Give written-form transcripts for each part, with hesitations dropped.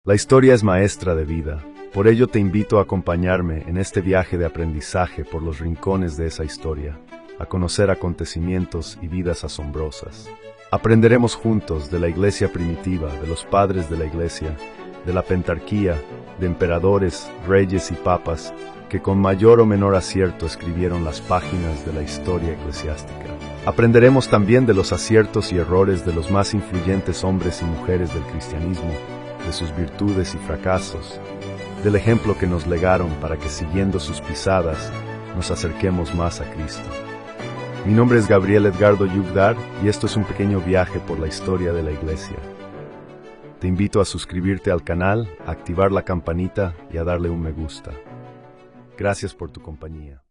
La historia es maestra de vida, por ello te invito a acompañarme en este viaje de aprendizaje por los rincones de esa historia, a conocer acontecimientos y vidas asombrosas. Aprenderemos juntos de la iglesia primitiva, de los padres de la iglesia, de la pentarquía, de emperadores, reyes y papas, que con mayor o menor acierto escribieron las páginas de la historia eclesiástica. Aprenderemos también de los aciertos y errores de los más influyentes hombres y mujeres del cristianismo, de sus virtudes y fracasos, del ejemplo que nos legaron para que siguiendo sus pisadas nos acerquemos más a Cristo. Mi nombre es Gabriel Edgardo Yugdar y esto es un pequeño viaje por la historia de la Iglesia. Te invito a suscribirte al canal, a activar la campanita y a darle un me gusta. Gracias por tu compañía.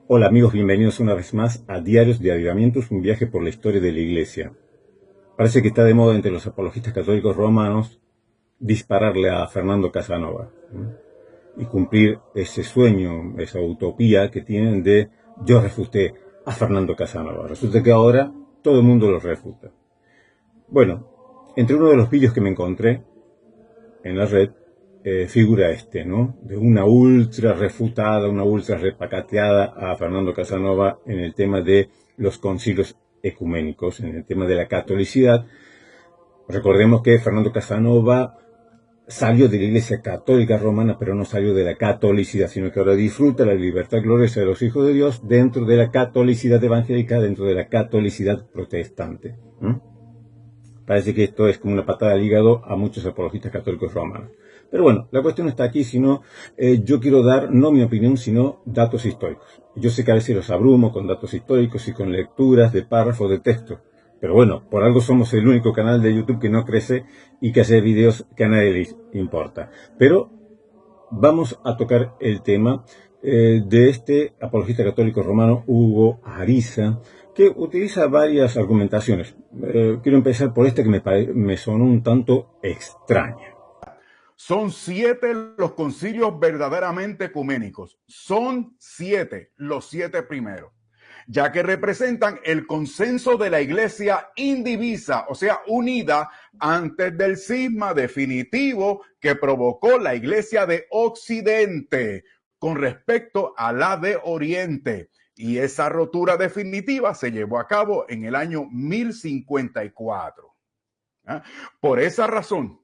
Hola amigos, bienvenidos una vez más a Diarios de Avivamientos, un viaje por la historia de la Iglesia. Parece que está de moda entre los apologistas católicos romanos dispararle a Fernando Casanova, ¿no? Y cumplir ese sueño, esa utopía que tienen de yo refuté a Fernando Casanova. Resulta que ahora todo el mundo lo refuta. Bueno, entre uno de los vídeos que me encontré en la red figura ¿no? De una ultra refutada, una ultra repacateada a Fernando Casanova en el tema de los concilios ecuménicos, en el tema de la catolicidad. Recordemos que Fernando Casanova salió de la Iglesia Católica Romana, pero no salió de la catolicidad, sino que ahora disfruta la libertad gloriosa de los hijos de Dios dentro de la catolicidad evangélica, dentro de la catolicidad protestante. Parece que esto es como una patada al hígado a muchos apologistas católicos romanos. Pero bueno, la cuestión no está aquí, sino yo quiero dar, no mi opinión, sino datos históricos. Yo sé que a veces los abrumo con datos históricos y con lecturas de párrafos de texto. Pero bueno, por algo somos el único canal de YouTube que no crece y que hace videos que a nadie les importa. Pero vamos a tocar el tema de este apologista católico romano, Hugo Ariza, que utiliza varias argumentaciones. Quiero empezar por esta que me sonó un tanto extraña. Son 7 los concilios verdaderamente ecuménicos. Son 7, los 7 primeros, ya que representan el consenso de la iglesia indivisa, o sea, unida, antes del cisma definitivo que provocó la iglesia de Occidente con respecto a la de Oriente. Y esa rotura definitiva se llevó a cabo en el año 1054. Por esa razón,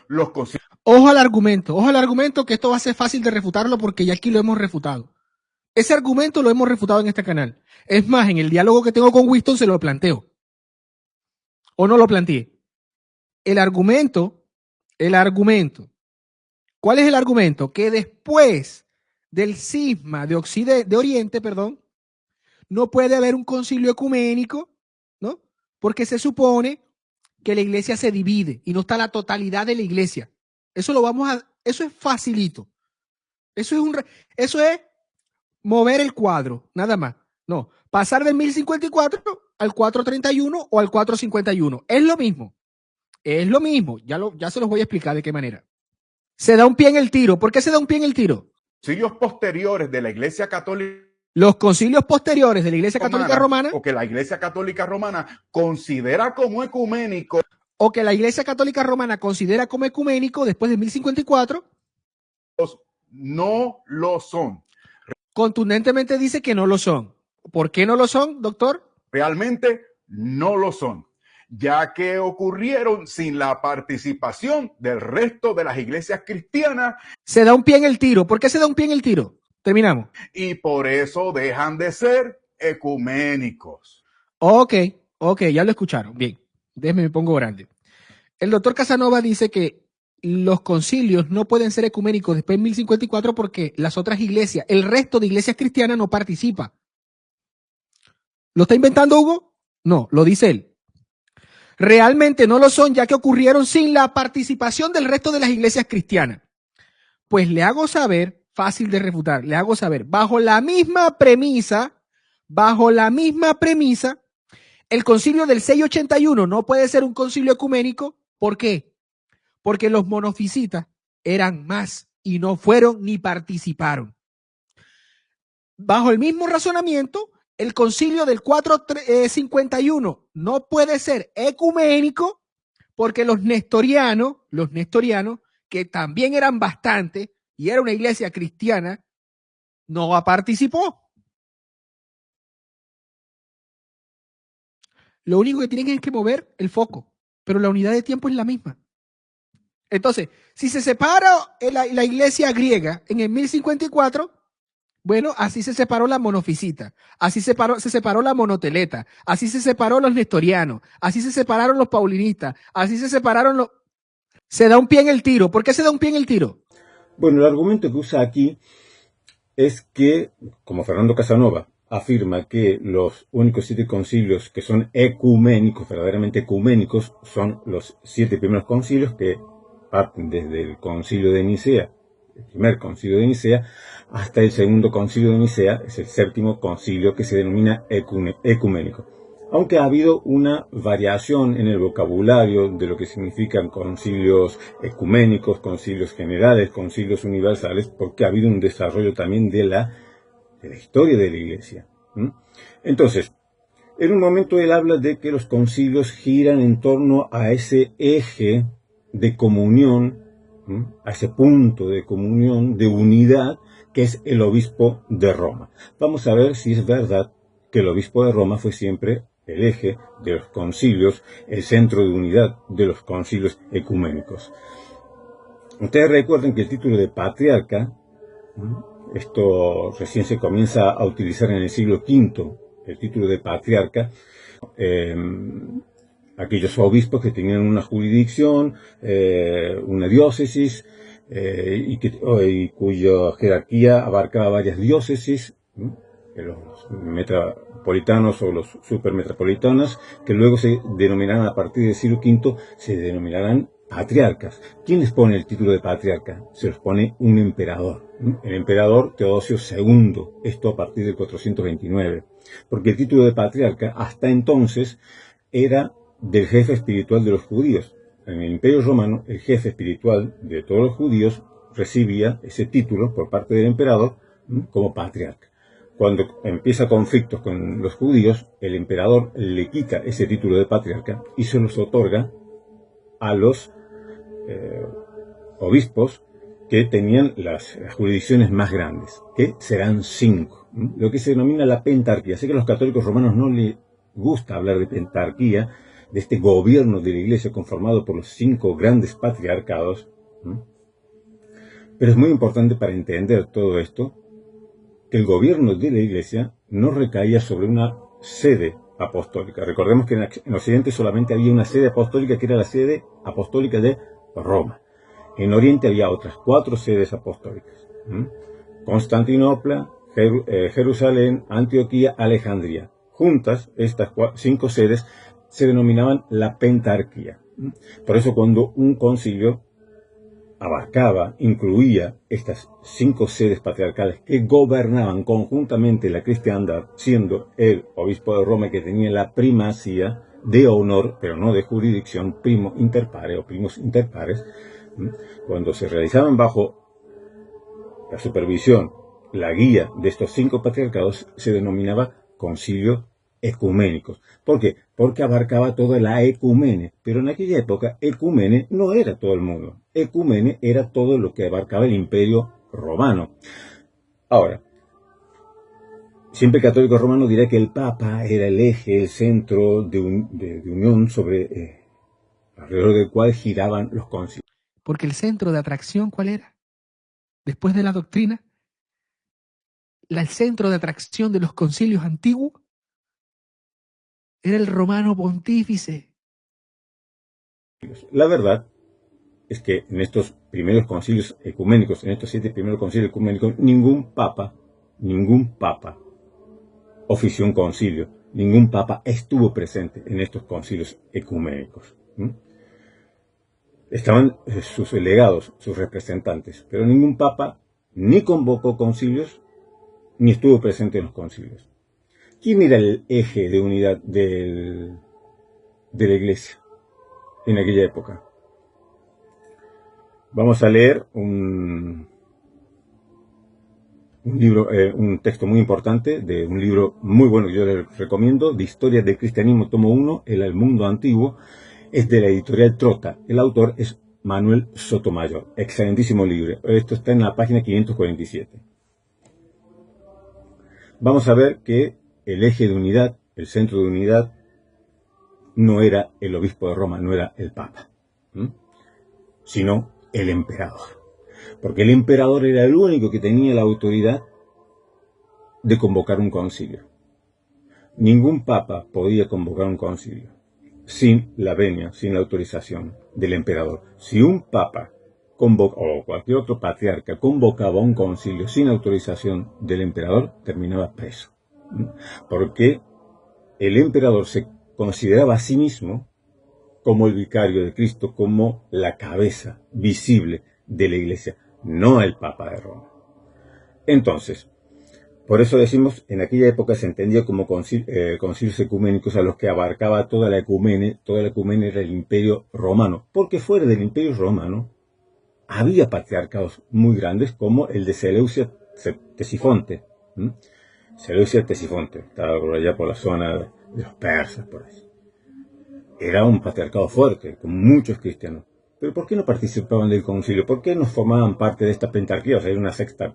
los concilios... Ojo al argumento, que esto va a ser fácil de refutarlo porque ya aquí lo hemos refutado. Ese argumento lo hemos refutado en este canal. Es más, en el diálogo que tengo con Winston se lo planteo. ¿O no lo planteé? El argumento. ¿Cuál es el argumento? Que después del cisma de Oriente, no puede haber un concilio ecuménico, ¿no? Porque se supone que la iglesia se divide y no está la totalidad de la iglesia. Eso es facilito. Eso es mover el cuadro, nada más. No, pasar del 1054 al 431 o al 451. Es lo mismo. Ya se los voy a explicar de qué manera. Se da un pie en el tiro. ¿Por qué se da un pie en el tiro? Concilios posteriores de la iglesia católica. Los concilios posteriores de la Iglesia Católica Romana, o que la Iglesia Católica Romana considera como ecuménico, después de 1054, no lo son. Contundentemente dice que no lo son. ¿Por qué no lo son, doctor? Realmente no lo son, ya que ocurrieron sin la participación del resto de las iglesias cristianas. Se da un pie en el tiro. ¿Por qué se da un pie en el tiro? Terminamos. Y por eso dejan de ser ecuménicos. Ok, ya lo escucharon. Bien, déjeme me pongo grande. El doctor Casanova dice que los concilios no pueden ser ecuménicos después de 1054 porque las otras iglesias, el resto de iglesias cristianas no participa. ¿Lo está inventando Hugo? No, lo dice él. Realmente no lo son, ya que ocurrieron sin la participación del resto de las iglesias cristianas. Pues le hago saber, fácil de refutar, bajo la misma premisa, el concilio del 681 no puede ser un concilio ecuménico. ¿Por qué? Porque los monofisitas eran más y no fueron ni participaron. Bajo el mismo razonamiento, el concilio del 451 no puede ser ecuménico porque los nestorianos, que también eran bastantes y era una iglesia cristiana, no participó. Lo único que tienen es que mover el foco, pero la unidad de tiempo es la misma. Entonces, si se separa la iglesia griega en el 1054, bueno, así se separó la monofisita, así se separó la monoteleta, así se separó los nestorianos, así se separaron los paulinistas, así se separaron los... Se da un pie en el tiro. ¿Por qué se da un pie en el tiro? Bueno, el argumento que usa aquí es que, como Fernando Casanova afirma que los únicos 7 concilios que son ecuménicos, verdaderamente ecuménicos, son los 7 primeros concilios que parten desde el concilio de Nicea, el primer concilio de Nicea, hasta el segundo concilio de Nicea, es el 7º concilio que se denomina ecuménico. Aunque ha habido una variación en el vocabulario de lo que significan concilios ecuménicos, concilios generales, concilios universales, porque ha habido un desarrollo también de la historia de la Iglesia. Entonces, en un momento él habla de que los concilios giran en torno a ese eje de comunión, a ese punto de comunión, de unidad, que es el obispo de Roma. Vamos a ver si es verdad que el obispo de Roma fue siempre el eje de los concilios, el centro de unidad de los concilios ecuménicos. Ustedes recuerden que el título de patriarca, esto recién se comienza a utilizar en el siglo V, el título de patriarca, aquellos obispos que tenían una jurisdicción, una diócesis, y cuya jerarquía abarcaba varias diócesis, los metropolitanos o los supermetropolitanos, que luego se denominarán a partir del siglo V, se denominarán patriarcas. ¿Quién les pone el título de patriarca? Se los pone un emperador, el emperador Teodosio II, esto a partir del 429, porque el título de patriarca hasta entonces era del jefe espiritual de los judíos. En el Imperio Romano, el jefe espiritual de todos los judíos recibía ese título por parte del emperador como patriarca. Cuando empieza conflictos con los judíos, el emperador le quita ese título de patriarca y se los otorga a los obispos que tenían las jurisdicciones más grandes, que serán 5, lo que se denomina la pentarquía. Sé que a los católicos romanos no les gusta hablar de pentarquía, de este gobierno de la Iglesia conformado por los 5 grandes patriarcados, pero es muy importante para entender todo esto que el gobierno de la Iglesia no recaía sobre una sede apostólica. Recordemos que en Occidente solamente había una sede apostólica, que era la sede apostólica de Roma. En Oriente había otras 4 sedes apostólicas: Constantinopla, Jerusalén, Antioquía, Alejandría. Juntas, estas 5 sedes se denominaban la pentarquía. Por eso, cuando un concilio abarcaba, incluía estas 5 sedes patriarcales que gobernaban conjuntamente la cristiandad, siendo el obispo de Roma que tenía la primacía de honor, pero no de jurisdicción, primo inter pares o primos inter pares, cuando se realizaban bajo la supervisión, la guía de estos 5 patriarcados, se denominaba concilios ecuménicos. ¿Por qué? Porque abarcaba toda la ecumene, pero en aquella época ecumene no era todo el mundo, ecumene era todo lo que abarcaba el Imperio Romano. Ahora, siempre el católico romano dirá que el Papa era el eje, el centro de unión sobre alrededor del cual giraban los concilios. Porque el centro de atracción, ¿cuál era? Después de la doctrina, el centro de atracción de los concilios antiguos era el romano pontífice. La verdad es que en estos primeros concilios ecuménicos, en estos 7 primeros concilios ecuménicos, ningún papa ofició un concilio, ningún papa estuvo presente en estos concilios ecuménicos. Estaban sus delegados, sus representantes, pero ningún papa ni convocó concilios, ni estuvo presente en los concilios. ¿Quién era el eje de unidad de la Iglesia en aquella época? Vamos a leer un libro, un texto muy importante de un libro muy bueno que yo les recomiendo, de Historia del Cristianismo, tomo 1, El Mundo Antiguo, Es de la editorial Trota. El autor es Manuel Sotomayor. Excelentísimo libro. Esto está en la página 547. Vamos a ver que el eje de unidad, el centro de unidad, no era el obispo de Roma, no era el papa, sino el emperador. Porque el emperador era el único que tenía la autoridad de convocar un concilio. Ningún papa podía convocar un concilio sin la venia, sin la autorización del emperador. Si un papa o cualquier otro patriarca convocaba un concilio sin autorización del emperador, terminaba preso. Porque el emperador se consideraba a sí mismo como el vicario de Cristo, como la cabeza visible de la Iglesia, no el Papa de Roma. Entonces, por eso decimos, en aquella época se entendía como concilios ecuménicos a los que abarcaba toda la ecumene era el Imperio Romano, porque fuera del Imperio Romano había patriarcados muy grandes como el de Seleucia Ctesifonte. Seleucia Ctesifonte, estaba por allá por la zona de los persas, por ahí. Era un patriarcado fuerte, con muchos cristianos. Pero ¿por qué no participaban del concilio? ¿Por qué no formaban parte de esta pentarquía? O sea, era una sexta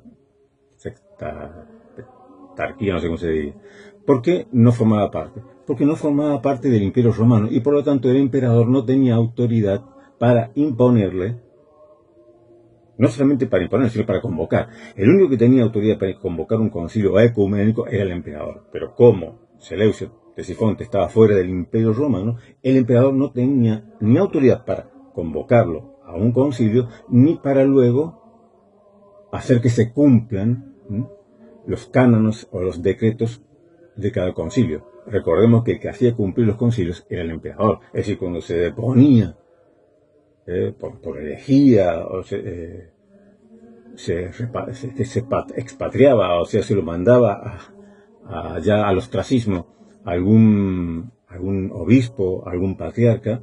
pentarquía, no sé cómo se diría. ¿Por qué no formaba parte? Porque no formaba parte del Imperio Romano y por lo tanto el emperador no tenía autoridad para imponerle, no solamente para imponer, sino para convocar. El único que tenía autoridad para convocar un concilio ecuménico era el emperador. Pero como Seleucio Ctesifonte estaba fuera del Imperio Romano, el emperador no tenía ni autoridad para convocarlo a un concilio, ni para luego hacer que se cumplan los cánones o los decretos de cada concilio. Recordemos que el que hacía cumplir los concilios era el emperador. Es decir, cuando se deponía por herejía o se expatriaba, o sea, se lo mandaba ya al ostracismo algún obispo, algún patriarca,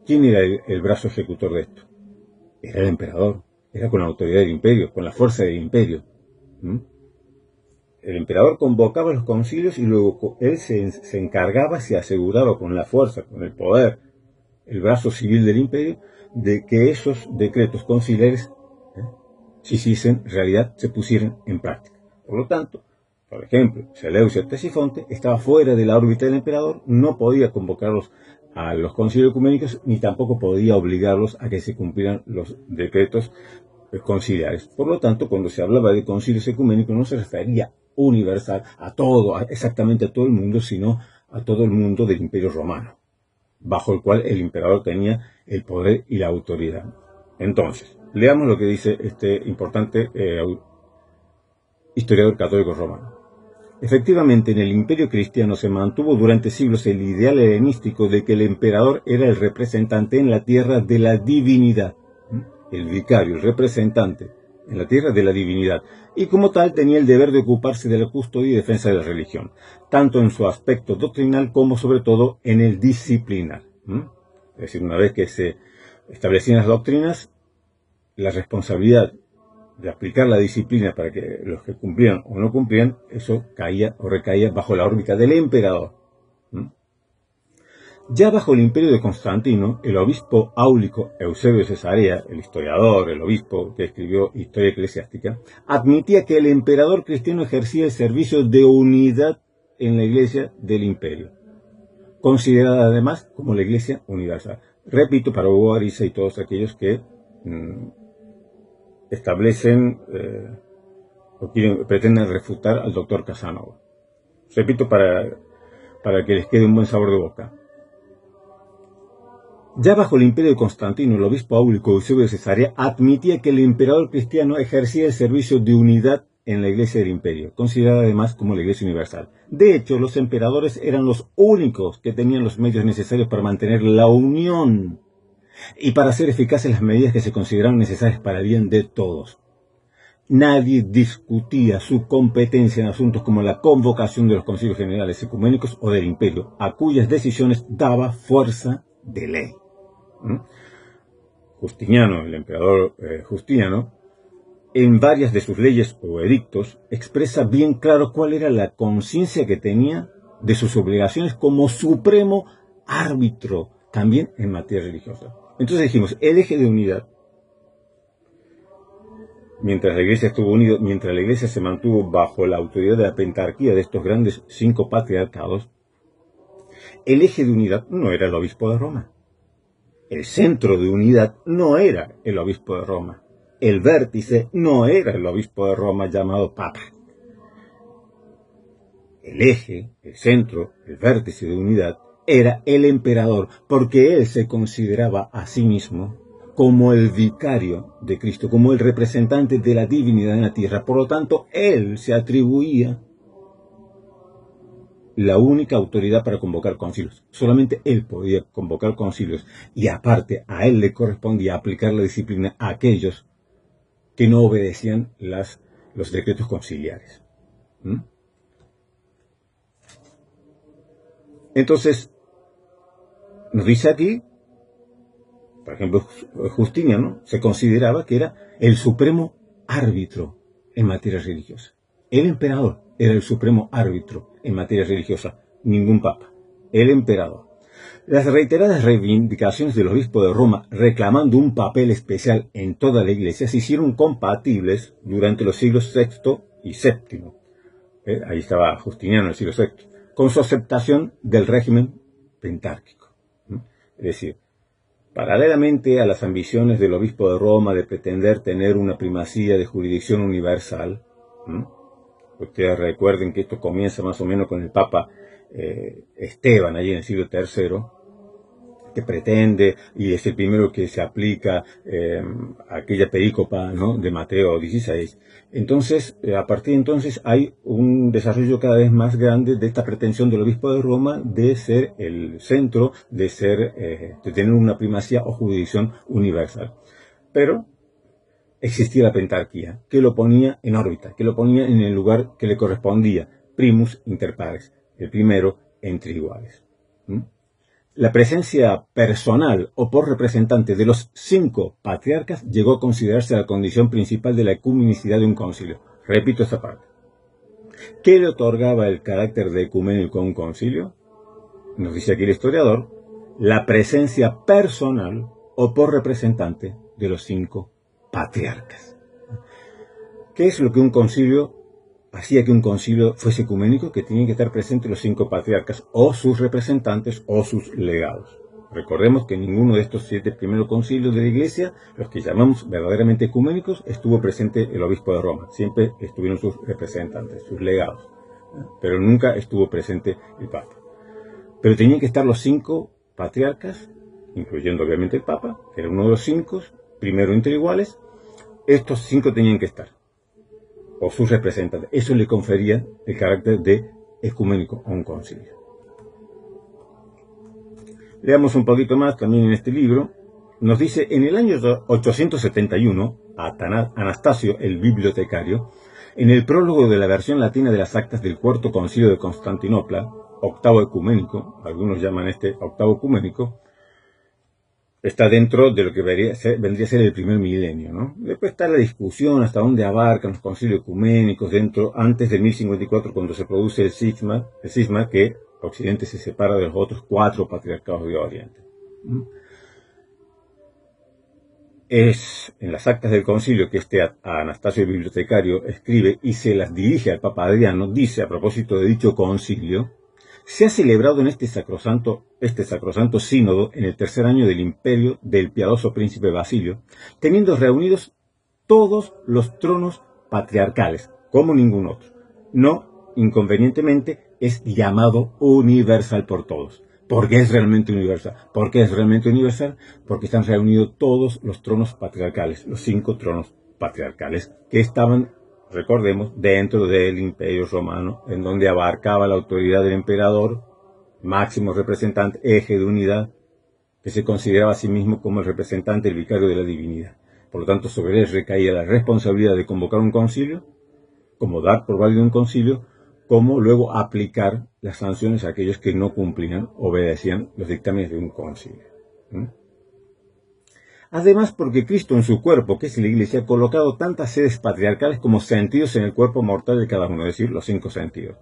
¿quién era el brazo ejecutor de esto? Era el emperador, era con la autoridad del imperio, con la fuerza del imperio. El emperador convocaba los concilios y luego él se encargaba, se aseguraba con la fuerza, con el poder, el brazo civil del imperio, de que esos decretos conciliares se hiciesen realidad, se pusieran en práctica. Por lo tanto, por ejemplo, Seleucio Ctesifonte estaba fuera de la órbita del emperador, no podía convocarlos a los concilios ecuménicos, ni tampoco podía obligarlos a que se cumplieran los decretos conciliares. Por lo tanto, cuando se hablaba de concilios ecuménicos, no se refería universal a todo, exactamente a todo el mundo, sino a todo el mundo del Imperio Romano, bajo el cual el emperador tenía el poder y la autoridad. Entonces, leamos lo que dice este importante historiador católico romano. Efectivamente, en el imperio cristiano se mantuvo durante siglos el ideal helenístico de que el emperador era el representante en la tierra de la divinidad, el vicario, el representante en la tierra de la divinidad, y como tal tenía el deber de ocuparse de la custodia y defensa de la religión, tanto en su aspecto doctrinal como sobre todo en el disciplinar. Es decir, una vez que se establecían las doctrinas, la responsabilidad de aplicar la disciplina para que los que cumplían o no cumplían, eso caía o recaía bajo la órbita del emperador. Ya bajo el imperio de Constantino, el obispo áulico Eusebio de Cesarea, el historiador, el obispo que escribió Historia Eclesiástica, admitía que el emperador cristiano ejercía el servicio de unidad en la iglesia del imperio, considerada además como la iglesia universal. Repito, para Hugo Ariza y todos aquellos que establecen o pretenden refutar al doctor Casanova. Repito, para que les quede un buen sabor de boca. Ya bajo el imperio de Constantino, el obispo áulico Eusebio de Cesarea admitía que el emperador cristiano ejercía el servicio de unidad en la iglesia del imperio, considerada además como la iglesia universal. De hecho, los emperadores eran los únicos que tenían los medios necesarios para mantener la unión y para hacer eficaces las medidas que se consideraban necesarias para el bien de todos. Nadie discutía su competencia en asuntos como la convocación de los concilios generales ecuménicos o del imperio, a cuyas decisiones daba fuerza de ley. Justiniano, el emperador Justiniano, en varias de sus leyes o edictos, expresa bien claro cuál era la conciencia que tenía de sus obligaciones como supremo árbitro también en materia religiosa. Entonces dijimos, el eje de unidad, mientras la Iglesia estuvo unida, mientras la Iglesia se mantuvo bajo la autoridad de la pentarquía de estos grandes 5 patriarcados, el eje de unidad no era el obispo de Roma. El centro de unidad no era el obispo de Roma. El vértice no era el obispo de Roma llamado Papa. El eje, el centro, el vértice de unidad era el emperador, porque él se consideraba a sí mismo como el vicario de Cristo, como el representante de la divinidad en la tierra. Por lo tanto, él se atribuía la única autoridad para convocar concilios. Solamente él podía convocar concilios, y aparte a él le correspondía aplicar la disciplina a aquellos que no obedecían los decretos conciliares. Entonces, nos dice aquí, por ejemplo, Justiniano se consideraba que era el supremo árbitro en materia religiosa. El emperador era el supremo árbitro en materia religiosa, ningún papa, el emperador. Las reiteradas reivindicaciones del obispo de Roma reclamando un papel especial en toda la Iglesia se hicieron compatibles durante los siglos VI y VII. Ahí estaba Justiniano en el siglo VI, con su aceptación del régimen pentárquico. Es decir, paralelamente a las ambiciones del obispo de Roma de pretender tener una primacía de jurisdicción universal, ustedes recuerden que esto comienza más o menos con el Papa Esteban, allí en el siglo III, que pretende, y es el primero que se aplica aquella perícopa, ¿no?, de Mateo 16. Entonces, a partir de entonces hay un desarrollo cada vez más grande de esta pretensión del obispo de Roma de ser el centro, de tener una primacía o jurisdicción universal. Pero existía la pentarquía, que lo ponía en órbita, que lo ponía en el lugar que le correspondía, primus inter pares, el primero entre iguales. La presencia personal o por representante de los 5 patriarcas llegó a considerarse la condición principal de la ecumenicidad de un concilio. Repito esta parte. ¿Qué le otorgaba el carácter de ecuménico a un concilio? Nos dice aquí el historiador, la presencia personal o por representante de los 5 patriarcas. ¿Qué es lo que un concilio hacía que un concilio fuese ecuménico? Que tenían que estar presentes los 5 patriarcas o sus representantes o sus legados. Recordemos que en ninguno de estos 7 primeros concilios de la Iglesia, los que llamamos verdaderamente ecuménicos, estuvo presente el obispo de Roma. Siempre estuvieron sus representantes, sus legados, pero nunca estuvo presente el Papa. Pero tenían que estar los 5 patriarcas, incluyendo obviamente el Papa, que era uno de los 5, primero entre iguales. Estos 5 tenían que estar, o sus representantes. Eso le confería el carácter de ecuménico a un concilio. Leamos un poquito más también en este libro. Nos dice, en el año 871, Anastasio, el bibliotecario, en el prólogo de la versión latina de las actas del Cuarto Concilio de Constantinopla, octavo ecuménico, algunos llaman este octavo ecuménico, está dentro de lo que vendría a ser el primer milenio, ¿no? Después está la discusión hasta dónde abarcan los concilios ecuménicos antes del 1054, cuando se produce el cisma que Occidente se separa de los otros 4 patriarcados de Oriente. Es en las actas del concilio que Anastasio el bibliotecario escribe y se las dirige al Papa Adriano, dice a propósito de dicho concilio: se ha celebrado en este sacrosanto sínodo en el 3er año del imperio del piadoso príncipe Basilio, teniendo reunidos todos los tronos patriarcales, como ningún otro. No inconvenientemente es llamado universal por todos. ¿Por qué es realmente universal? ¿Por qué es realmente universal? Porque están reunidos todos los tronos patriarcales, los 5 tronos patriarcales que estaban, recordemos, dentro del Imperio Romano, en donde abarcaba la autoridad del emperador, máximo representante, eje de unidad, que se consideraba a sí mismo como el representante, el vicario de la divinidad. Por lo tanto, sobre él recaía la responsabilidad de convocar un concilio, como dar por válido un concilio, como luego aplicar las sanciones a aquellos que no cumplían, obedecían los dictámenes de un concilio. Además, porque Cristo en su cuerpo, que es la Iglesia, ha colocado tantas sedes patriarcales como sentidos en el cuerpo mortal de cada uno, es decir, los 5 sentidos.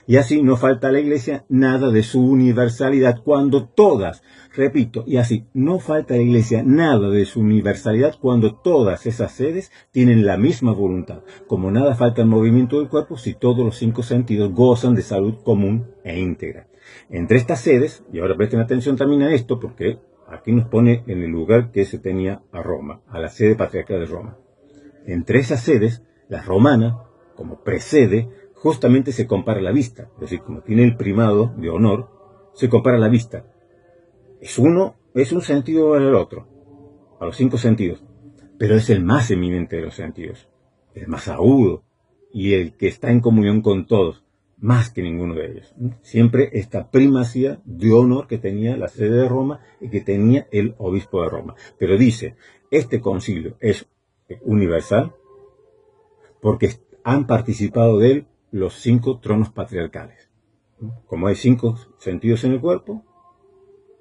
Y así no falta a la Iglesia nada de su universalidad cuando todas, repito, y así no falta a la Iglesia nada de su universalidad cuando todas esas sedes tienen la misma voluntad. Como nada falta al movimiento del cuerpo si todos los 5 sentidos gozan de salud común e íntegra. Entre estas sedes, y ahora presten atención también a esto porque aquí nos pone en el lugar que se tenía a Roma, a la sede patriarcal de Roma. Entre esas sedes, la romana, como precede, justamente se compara la vista, es decir, como tiene el primado de honor, se compara la vista. Es un sentido al otro, a los 5 sentidos, pero es el más eminente de los sentidos, el más agudo y el que está en comunión con todos, más que ninguno de ellos. Siempre esta primacía de honor que tenía la sede de Roma y que tenía el obispo de Roma. Pero dice, este concilio es universal porque han participado de él los 5 tronos patriarcales. Como hay 5 sentidos en el cuerpo,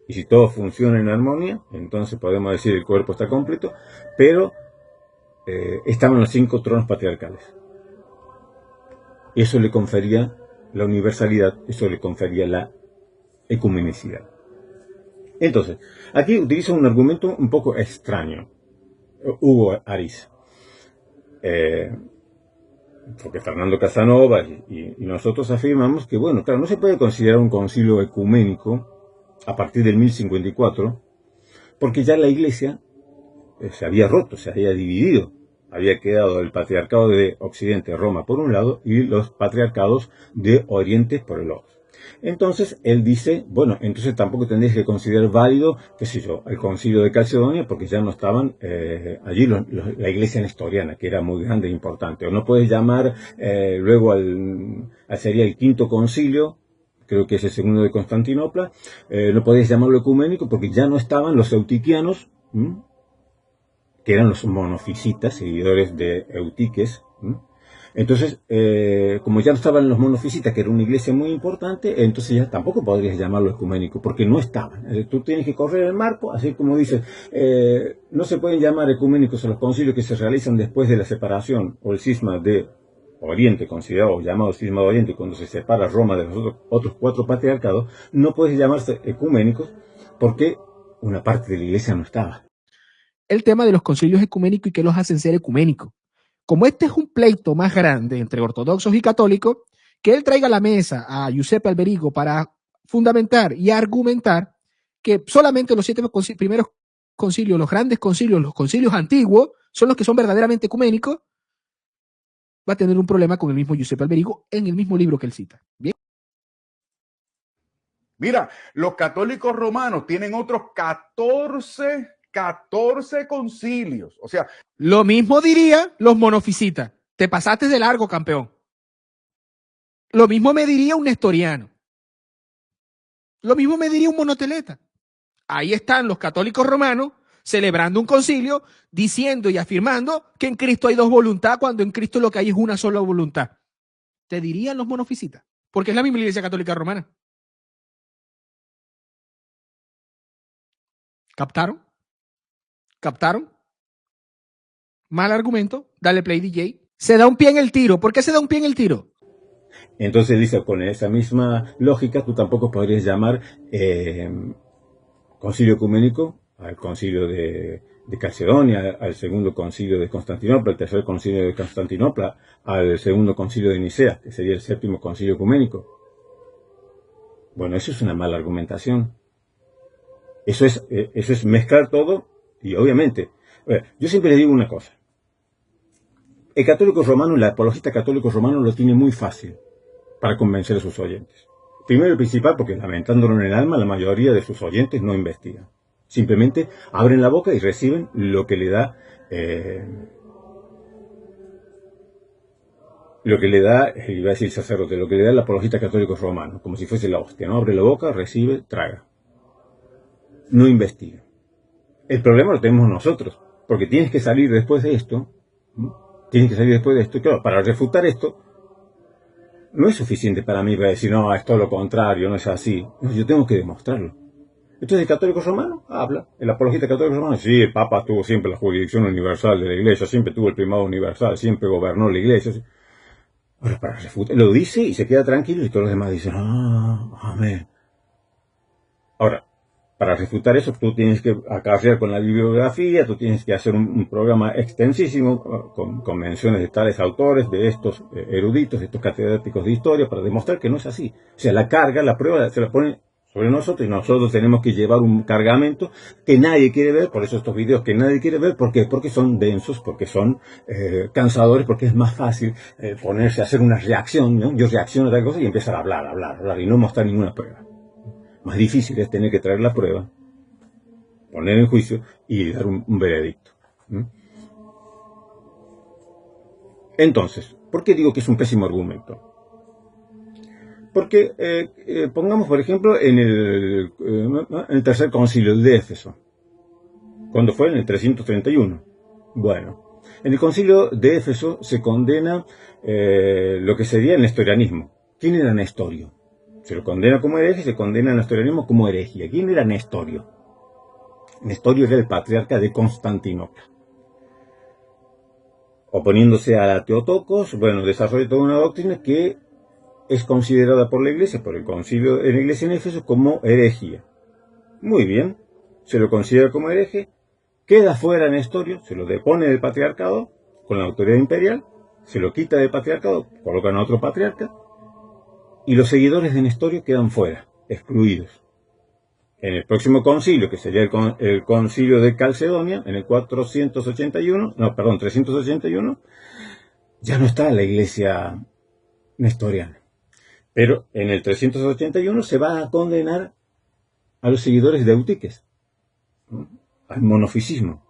y si todo funciona en armonía, entonces podemos decir que el cuerpo está completo, pero estaban los 5 tronos patriarcales. Eso le confería la universalidad, eso le confería la ecumenicidad. Entonces, aquí utiliza un argumento un poco extraño, Hugo Ariz. Porque Fernando Casanova y nosotros afirmamos que, bueno, claro, no se puede considerar un concilio ecuménico a partir del 1054, porque ya la Iglesia se había roto, se había dividido. Había quedado el patriarcado de Occidente, Roma, por un lado, y los patriarcados de Oriente por el otro. Entonces, él dice, bueno, entonces tampoco tendréis que considerar válido, qué sé yo, el concilio de Calcedonia, porque ya no estaban allí la iglesia nestoriana, que era muy grande e importante. O no puedes llamar luego sería el quinto concilio, creo que es el segundo de Constantinopla, no podéis llamarlo ecuménico, porque ya no estaban los eutiquianos, que eran los monofisitas, seguidores de Eutiques. Entonces, como ya no estaban los monofisitas, que era una iglesia muy importante, entonces ya tampoco podrías llamarlo ecuménico, porque no estaban. Tú tienes que correr el marco, así como dices, no se pueden llamar ecuménicos a los concilios que se realizan después de la separación o el cisma de Oriente, considerado llamado cisma de Oriente, cuando se separa Roma de los otros 4 patriarcados, no puedes llamarse ecuménicos porque una parte de la iglesia no estaba. El tema de los concilios ecuménicos y qué los hacen ser ecuménicos. Como este es un pleito más grande entre ortodoxos y católicos, que él traiga a la mesa a Giuseppe Alberigo para fundamentar y argumentar que solamente los 7 primeros concilios, los grandes concilios, los concilios antiguos, son los que son verdaderamente ecuménicos, va a tener un problema con el mismo Giuseppe Alberigo en el mismo libro que él cita. ¿Bien? Mira, los católicos romanos tienen otros 14 concilios. O sea, lo mismo diría los monofisitas. Te pasaste de largo, campeón. Lo mismo me diría un nestoriano. Lo mismo me diría un monoteleta. Ahí están los católicos romanos celebrando un concilio, diciendo y afirmando que en Cristo hay 2 voluntades, cuando en Cristo lo que hay es una sola voluntad. Te dirían los monofisitas, porque es la misma iglesia católica romana. ¿Captaron? ¿Captaron? Mal argumento, dale play DJ. Se da un pie en el tiro. ¿Por qué se da un pie en el tiro? Entonces dice, con esa misma lógica, tú tampoco podrías llamar concilio ecuménico al concilio de Calcedonia, al segundo concilio de Constantinopla, al tercer concilio de Constantinopla, al segundo concilio de Nicea, que sería el 7º concilio ecuménico. Bueno, eso es una mala argumentación. Eso es mezclar todo y obviamente, yo siempre le digo una cosa. El católico romano, el apologista católico romano lo tiene muy fácil para convencer a sus oyentes. Primero y principal, porque lamentándolo en el alma, la mayoría de sus oyentes no investigan. Simplemente abren la boca y reciben lo que le da, iba a decir el sacerdote, lo que le da el apologista católico romano, como si fuese la hostia, ¿no? Abre la boca, recibe, traga. No investiga. El problema lo tenemos nosotros, porque tienes que salir después de esto, y claro, para refutar esto, no es suficiente para mí para decir, no, es todo lo contrario, no es así. No, yo tengo que demostrarlo. Entonces el católico romano habla, el apologista católico romano, sí, el Papa tuvo siempre la jurisdicción universal de la Iglesia, siempre tuvo el primado universal, siempre gobernó la Iglesia. Ahora, para refutar, lo dice y se queda tranquilo y todos los demás dicen, amén. Ahora, para refutar eso, tú tienes que acarrear con la bibliografía, tú tienes que hacer un programa extensísimo con menciones de tales autores, de estos eruditos, de estos catedráticos de historia, para demostrar que no es así. O sea, la carga, la prueba, se la pone sobre nosotros y nosotros tenemos que llevar un cargamento que nadie quiere ver, por eso estos videos que nadie quiere ver, ¿por qué? Porque son densos, porque son cansadores, porque es más fácil ponerse a hacer una reacción, ¿no? Yo reacciono a tal cosa y empezar a hablar y no mostrar ninguna prueba. Más difícil es tener que traer la prueba, poner en juicio y dar un veredicto. Entonces, ¿por qué digo que es un pésimo argumento? Porque, pongamos por ejemplo, en el tercer concilio de Éfeso. ¿Cuándo fue? En el 331. Bueno, en el concilio de Éfeso se condena lo que sería el nestorianismo. ¿Quién era Nestorio? Se lo condena como hereje y se condena al nestorianismo como herejía. ¿Quién era Nestorio? Nestorio era el patriarca de Constantinopla. Oponiéndose a Teotocos, bueno, desarrolla toda una doctrina que es considerada por la Iglesia, por el concilio en la Iglesia en Éfeso, como herejía. Muy bien, se lo considera como hereje, queda fuera Nestorio, se lo depone del patriarcado con la autoridad imperial, se lo quita del patriarcado, colocan a otro patriarca, y los seguidores de Nestorio quedan fuera, excluidos. En el próximo concilio, que sería el concilio de Calcedonia, en el 381, ya no está la iglesia nestoriana. Pero en el 381 se va a condenar a los seguidores de Eutiques, al monofisismo.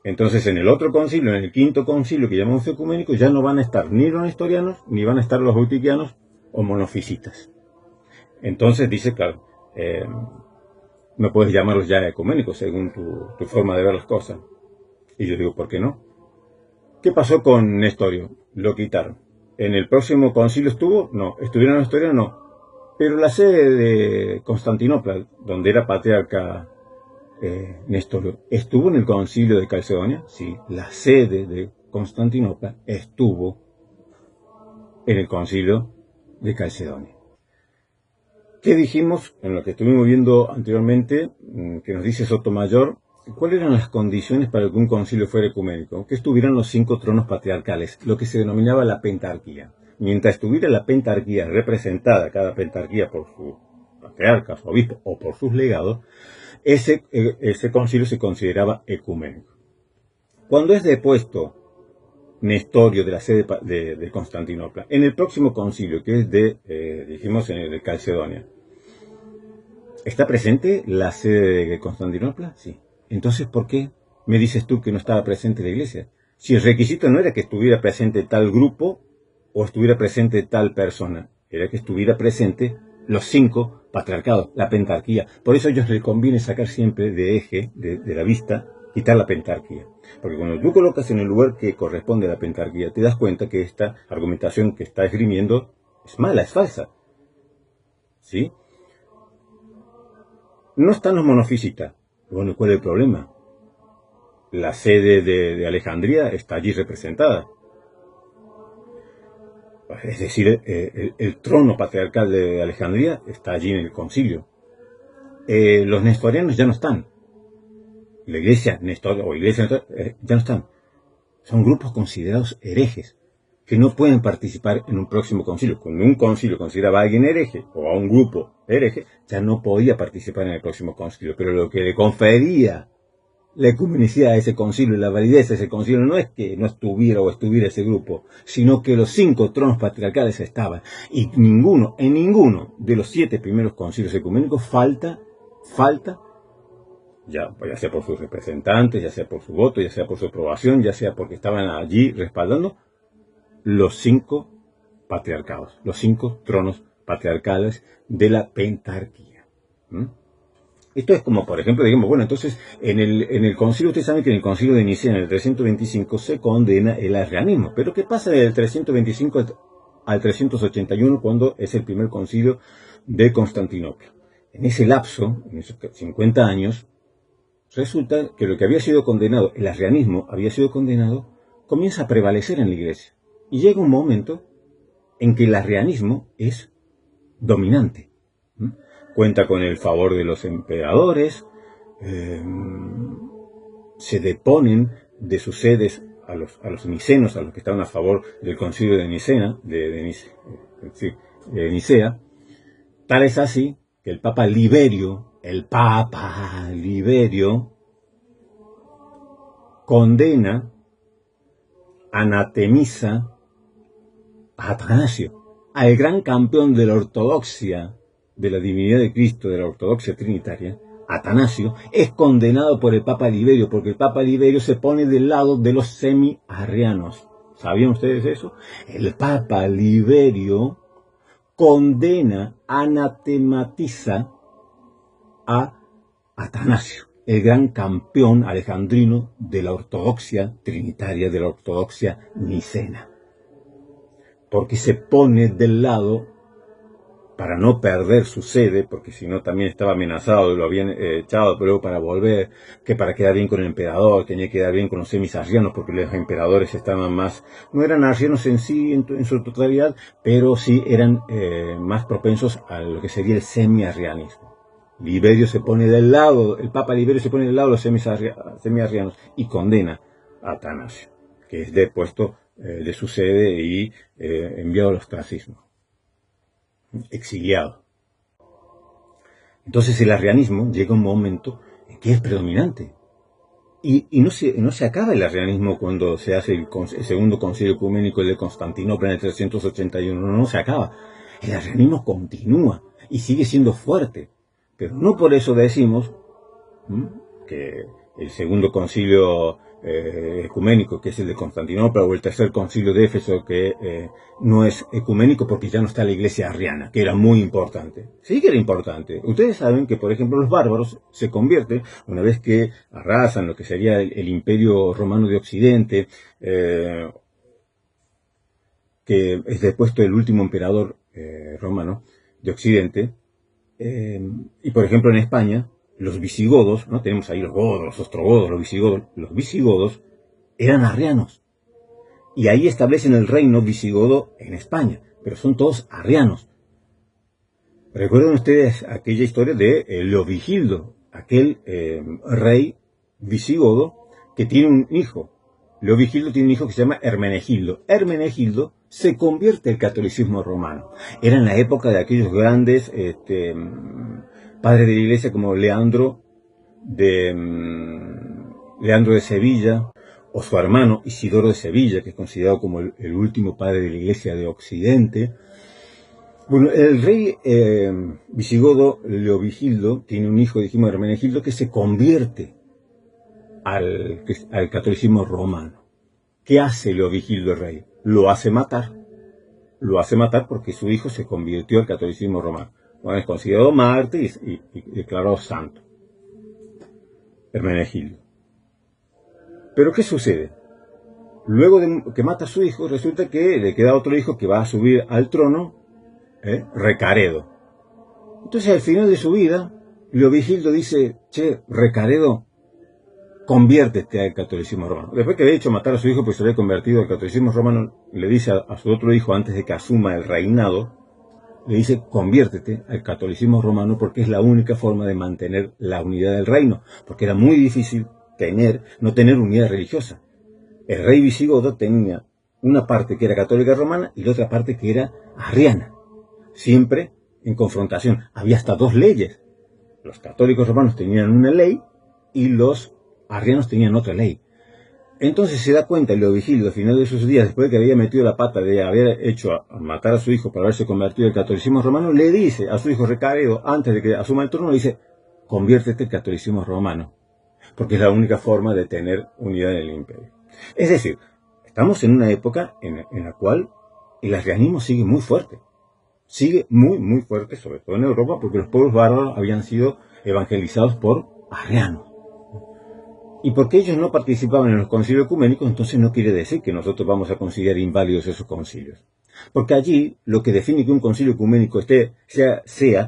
Entonces, en el otro concilio, en el quinto concilio que llamamos ecuménico, ya no van a estar ni los nestorianos, ni van a estar los eutiquianos o monofisitas. Entonces dice, claro, no puedes llamarlos ya ecuménicos según tu forma de ver las cosas. Y yo digo, ¿por qué no? ¿Qué pasó con Nestorio? Lo quitaron. ¿En el próximo concilio estuvo? No. ¿Estuvieron en Nestorio? No. Pero la sede de Constantinopla, donde era patriarca Nestorio, ¿estuvo en el concilio de Calcedonia? Sí. La sede de Constantinopla estuvo en el concilio de Calcedonia. ¿Qué dijimos en lo que estuvimos viendo anteriormente, que nos dice Sotomayor? ¿Cuáles eran las condiciones para que un concilio fuera ecuménico? Que estuvieran los 5 tronos patriarcales, lo que se denominaba la pentarquía. Mientras estuviera la pentarquía representada, cada pentarquía por su patriarca, su obispo o por sus legados, ese concilio se consideraba ecuménico. Cuando es depuesto Nestorio de la sede de Constantinopla, en el próximo concilio, que es dijimos, en el de Calcedonia, ¿está presente la sede de Constantinopla? Sí. Entonces, ¿por qué me dices tú que no estaba presente la iglesia? Si el requisito no era que estuviera presente tal grupo o estuviera presente tal persona, era que estuviera presente los 5 patriarcados, la pentarquía. Por eso a ellos les conviene sacar siempre de eje, de la vista, quitar la pentarquía. Porque cuando tú colocas en el lugar que corresponde a la pentarquía, te das cuenta que esta argumentación que está esgrimiendo es mala, es falsa. ¿Sí? No están los monofisitas. Bueno, ¿cuál es el problema? La sede de Alejandría está allí representada. Es decir, el trono patriarcal de Alejandría está allí en el concilio. Los nestorianos ya no están. La iglesia nestoria o iglesia ya no están. Son grupos considerados herejes, que no pueden participar en un próximo concilio. Cuando un concilio consideraba a alguien hereje o a un grupo hereje, ya no podía participar en el próximo concilio. Pero lo que le confería la ecumenicidad a ese concilio y la validez de ese concilio no es que no estuviera o estuviera ese grupo, sino que los 5 tronos patriarcales estaban. Y en ninguno de los 7 primeros concilios ecuménicos falta, ya sea por sus representantes, ya sea por su voto, ya sea por su aprobación, ya sea porque estaban allí respaldando, los 5 patriarcados, los 5 tronos patriarcales de la pentarquía. Esto es como, por ejemplo, digamos, bueno, entonces, en el concilio, ustedes saben que en el concilio de Nicea, en el 325, se condena el arrianismo. Pero ¿qué pasa del 325 al 381, cuando es el primer concilio de Constantinopla? En ese lapso, en esos 50 años, resulta que lo que había sido condenado, el arrianismo había sido condenado, comienza a prevalecer en la iglesia. Y llega un momento en que el arrianismo es dominante. Cuenta con el favor de los emperadores, se deponen de sus sedes a los nicenos, a los que estaban a favor del concilio de Nicea. Tal es así que el Papa Liberio, condena, anatemiza a Atanasio, al gran campeón de la ortodoxia, de la divinidad de Cristo, de la ortodoxia trinitaria. Atanasio es condenado por el Papa Liberio, porque el Papa Liberio se pone del lado de los semi-arrianos. ¿Sabían ustedes eso? El Papa Liberio condena, anatematiza a Atanasio, el gran campeón alejandrino de la ortodoxia trinitaria, de la ortodoxia nicena. Porque se pone del lado, para no perder su sede, porque si no también estaba amenazado, lo habían echado, pero luego para volver, que para quedar bien con el emperador, tenía que quedar bien con los semisarrianos, porque los emperadores estaban más, no eran arrianos en sí, en su totalidad, pero sí eran más propensos a lo que sería el semiarrianismo. Liberio se pone del lado, el Papa Liberio se pone del lado de los semiarrianos y condena a Atanasio, que es depuesto de su sede y enviado al ostracismo, exiliado. Entonces el arrianismo llega a un momento en que es predominante. Y no se acaba el arrianismo cuando se hace el segundo concilio ecuménico, el de Constantinopla, en el 381. No se acaba. El arrianismo continúa y sigue siendo fuerte. Pero no por eso decimos que el segundo concilio ecuménico, que es el de Constantinopla, o el tercer concilio de Éfeso, que no es ecuménico porque ya no está la iglesia arriana, que era muy importante. Sí que era importante. Ustedes saben que, por ejemplo, los bárbaros se convierten, una vez que arrasan lo que sería el imperio romano de Occidente, que es depuesto el último emperador romano de Occidente, y por ejemplo en España, los visigodos, ¿no? Tenemos ahí los godos, los ostrogodos, los visigodos eran arrianos. Y ahí establecen el reino visigodo en España, pero son todos arrianos. ¿Recuerdan ustedes aquella historia de Leovigildo, aquel rey visigodo que tiene un hijo? Leovigildo tiene un hijo que se llama Hermenegildo. Hermenegildo se convierte al catolicismo romano. Era en la época de aquellos grandes padres de la iglesia como Leandro de Sevilla, o su hermano Isidoro de Sevilla, que es considerado como el último padre de la iglesia de Occidente. Bueno, el rey visigodo Leovigildo tiene un hijo, dijimos, Hermenegildo, que se convierte al catolicismo romano. ¿Qué hace Leovigildo el rey? Lo hace matar. Lo hace matar porque su hijo se convirtió al catolicismo romano. Bueno, es considerado mártir y declarado santo. Hermenegildo. Pero ¿qué sucede? Luego de que mata a su hijo, resulta que le queda otro hijo que va a subir al trono, Recaredo. Entonces al final de su vida, Leovigildo dice: che, Recaredo, conviértete al catolicismo romano. Después que había hecho matar a su hijo, pues se había convertido al catolicismo romano, le dice a su otro hijo, antes de que asuma el reinado, le dice: conviértete al catolicismo romano, porque es la única forma de mantener la unidad del reino, porque era muy difícil no tener unidad religiosa. El rey visigodo tenía una parte que era católica romana y la otra parte que era arriana, siempre en confrontación. Había hasta dos leyes. Los católicos romanos tenían una ley y los arrianos tenían otra ley. Entonces se da cuenta Leovigildo al final de sus días, después de que había metido la pata de haber hecho a matar a su hijo para haberse convertido al catolicismo romano, le dice a su hijo Recaredo, antes de que asuma el trono, le dice: conviértete al catolicismo romano, porque es la única forma de tener unidad en el imperio. Es decir, estamos en una época en la cual el arrianismo sigue muy fuerte. Sigue muy, muy fuerte, sobre todo en Europa, porque los pueblos bárbaros habían sido evangelizados por arrianos. Y porque ellos no participaban en los concilios ecuménicos, entonces no quiere decir que nosotros vamos a considerar inválidos esos concilios. Porque allí lo que define que un concilio ecuménico sea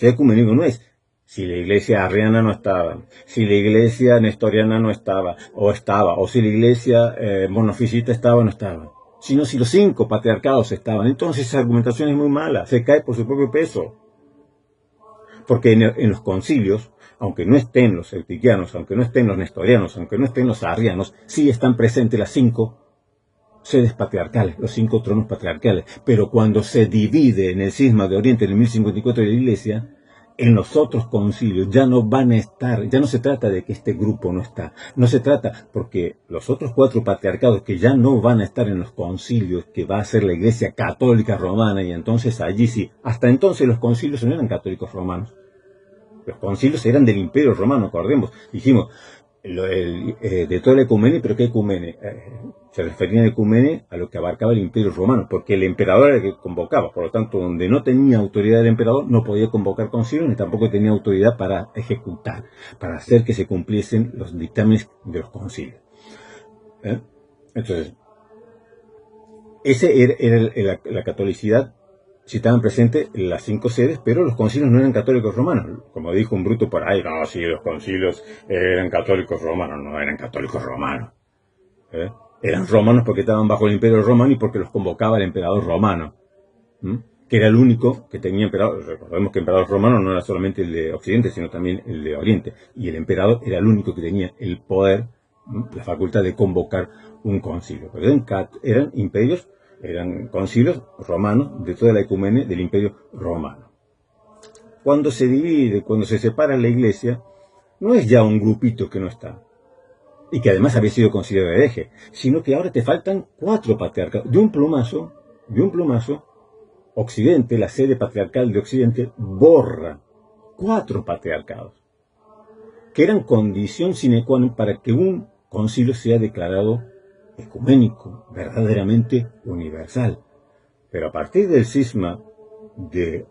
ecuménico, no es si la iglesia arriana no estaba, si la iglesia nestoriana no estaba, o si la iglesia monofisita estaba o no estaba. sino si los 5 patriarcados estaban. Entonces esa argumentación es muy mala, se cae por su propio peso. Porque en los concilios, aunque no estén los eutiquianos, aunque no estén los nestorianos, aunque no estén los arrianos, sí están presentes las 5 sedes patriarcales, los 5 tronos patriarcales. Pero cuando se divide en el cisma de Oriente en el 1054 de la Iglesia, en los otros concilios ya no van a estar, ya no se trata de que este grupo no está, no se trata porque los otros 4 patriarcados que ya no van a estar en los concilios, que va a ser la Iglesia Católica Romana, y entonces allí sí, hasta entonces los concilios no eran católicos romanos, los concilios eran del Imperio Romano, acordemos, dijimos, de toda la ecumene, pero ¿qué ecumene? Se refería a ecumene a lo que abarcaba el Imperio Romano, porque el emperador era el que convocaba, por lo tanto, donde no tenía autoridad el emperador, no podía convocar concilios, ni tampoco tenía autoridad para ejecutar, para hacer que se cumpliesen los dictámenes de los concilios. Entonces, ese era la catolicidad. Si estaban presentes las 5 sedes, pero los concilios no eran católicos romanos. Como dijo un bruto por ahí, no, sí, los concilios eran católicos romanos. No eran católicos romanos. Eran romanos porque estaban bajo el Imperio Romano y porque los convocaba el emperador romano, que era el único que tenía emperador. Recordemos que el emperador romano no era solamente el de Occidente, sino también el de Oriente. Y el emperador era el único que tenía el poder, la facultad de convocar un concilio. Pero eran imperios, eran concilios romanos de toda la ecumene del Imperio Romano. Cuando se divide, cuando se separa la Iglesia, no es ya un grupito que no está, y que además había sido considerado hereje, sino que ahora te faltan 4 patriarcados. De un plumazo, Occidente, la sede patriarcal de Occidente, borra 4 patriarcados, que eran condición sine qua non para que un concilio sea declarado ecuménico, verdaderamente universal. Pero a partir del cisma de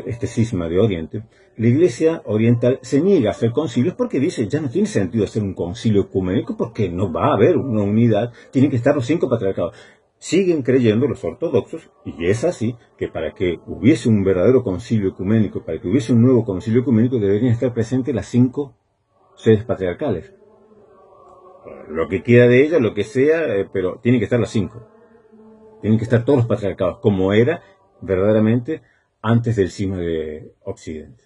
este cisma de Oriente, la Iglesia Oriental se niega a hacer concilios porque dice, ya no tiene sentido hacer un concilio ecuménico porque no va a haber una unidad, tienen que estar los 5 patriarcados. Siguen creyendo los ortodoxos, y es así, que para que hubiese un verdadero concilio ecuménico, para que hubiese un nuevo concilio ecuménico, deberían estar presentes las 5 sedes patriarcales. Lo que queda de ella, lo que sea, pero tienen que estar las 5. Tienen que estar todos los patriarcados, como era verdaderamente antes del cisma de Occidente.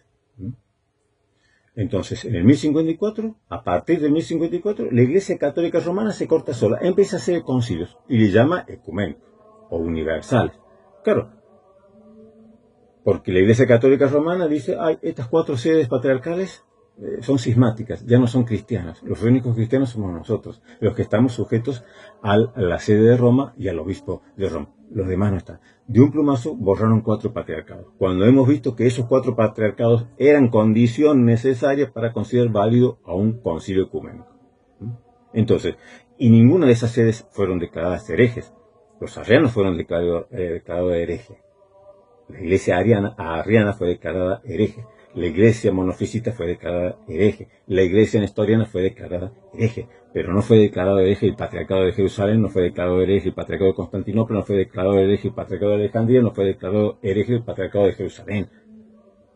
Entonces, en el 1054, a partir del 1054, la Iglesia Católica Romana se corta sola, empieza a hacer concilios, y le llama ecuménicos, o universales. Claro, porque la Iglesia Católica Romana dice, estas 4 sedes patriarcales son cismáticas, ya no son cristianas. Los únicos cristianos somos nosotros, los que estamos sujetos a la sede de Roma y al obispo de Roma. Los demás no están. De un plumazo borraron 4 patriarcados, cuando hemos visto que esos 4 patriarcados eran condición necesaria para considerar válido a un concilio ecuménico. Entonces, y ninguna de esas sedes fueron declaradas herejes. Los arrianos fueron declarados herejes. La iglesia arriana fue declarada hereje. La iglesia monofisita fue declarada hereje. La iglesia nestoriana fue declarada hereje. Pero no fue declarado hereje el patriarcado de Jerusalén, no fue declarado hereje el patriarcado de Constantinopla, no fue declarado hereje el patriarcado de Alejandría, no fue declarado hereje el patriarcado de Jerusalén.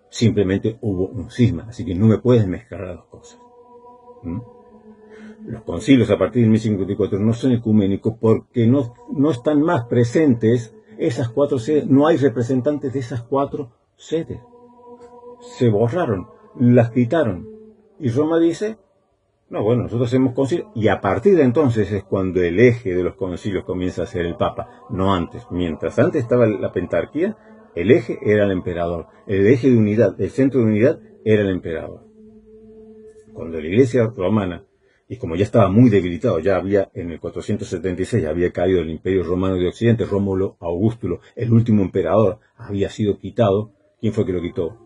Simplemente hubo un cisma, así que no me puedes mezclar las dos cosas. Los concilios a partir del 1054 no son ecuménicos porque no están más presentes esas 4 sedes, no hay representantes de esas 4 sedes. Se borraron, las quitaron. Y Roma dice, no, bueno, nosotros hacemos concilios. Y a partir de entonces es cuando el eje de los concilios comienza a ser el Papa, no antes. Mientras antes estaba la pentarquía, el eje era el emperador. El eje de unidad, el centro de unidad era el emperador. Cuando la iglesia romana, y como ya estaba muy debilitado, ya había en el 476, había caído el Imperio Romano de Occidente, Rómulo Augustulo, el último emperador, había sido quitado. ¿Quién fue que lo quitó?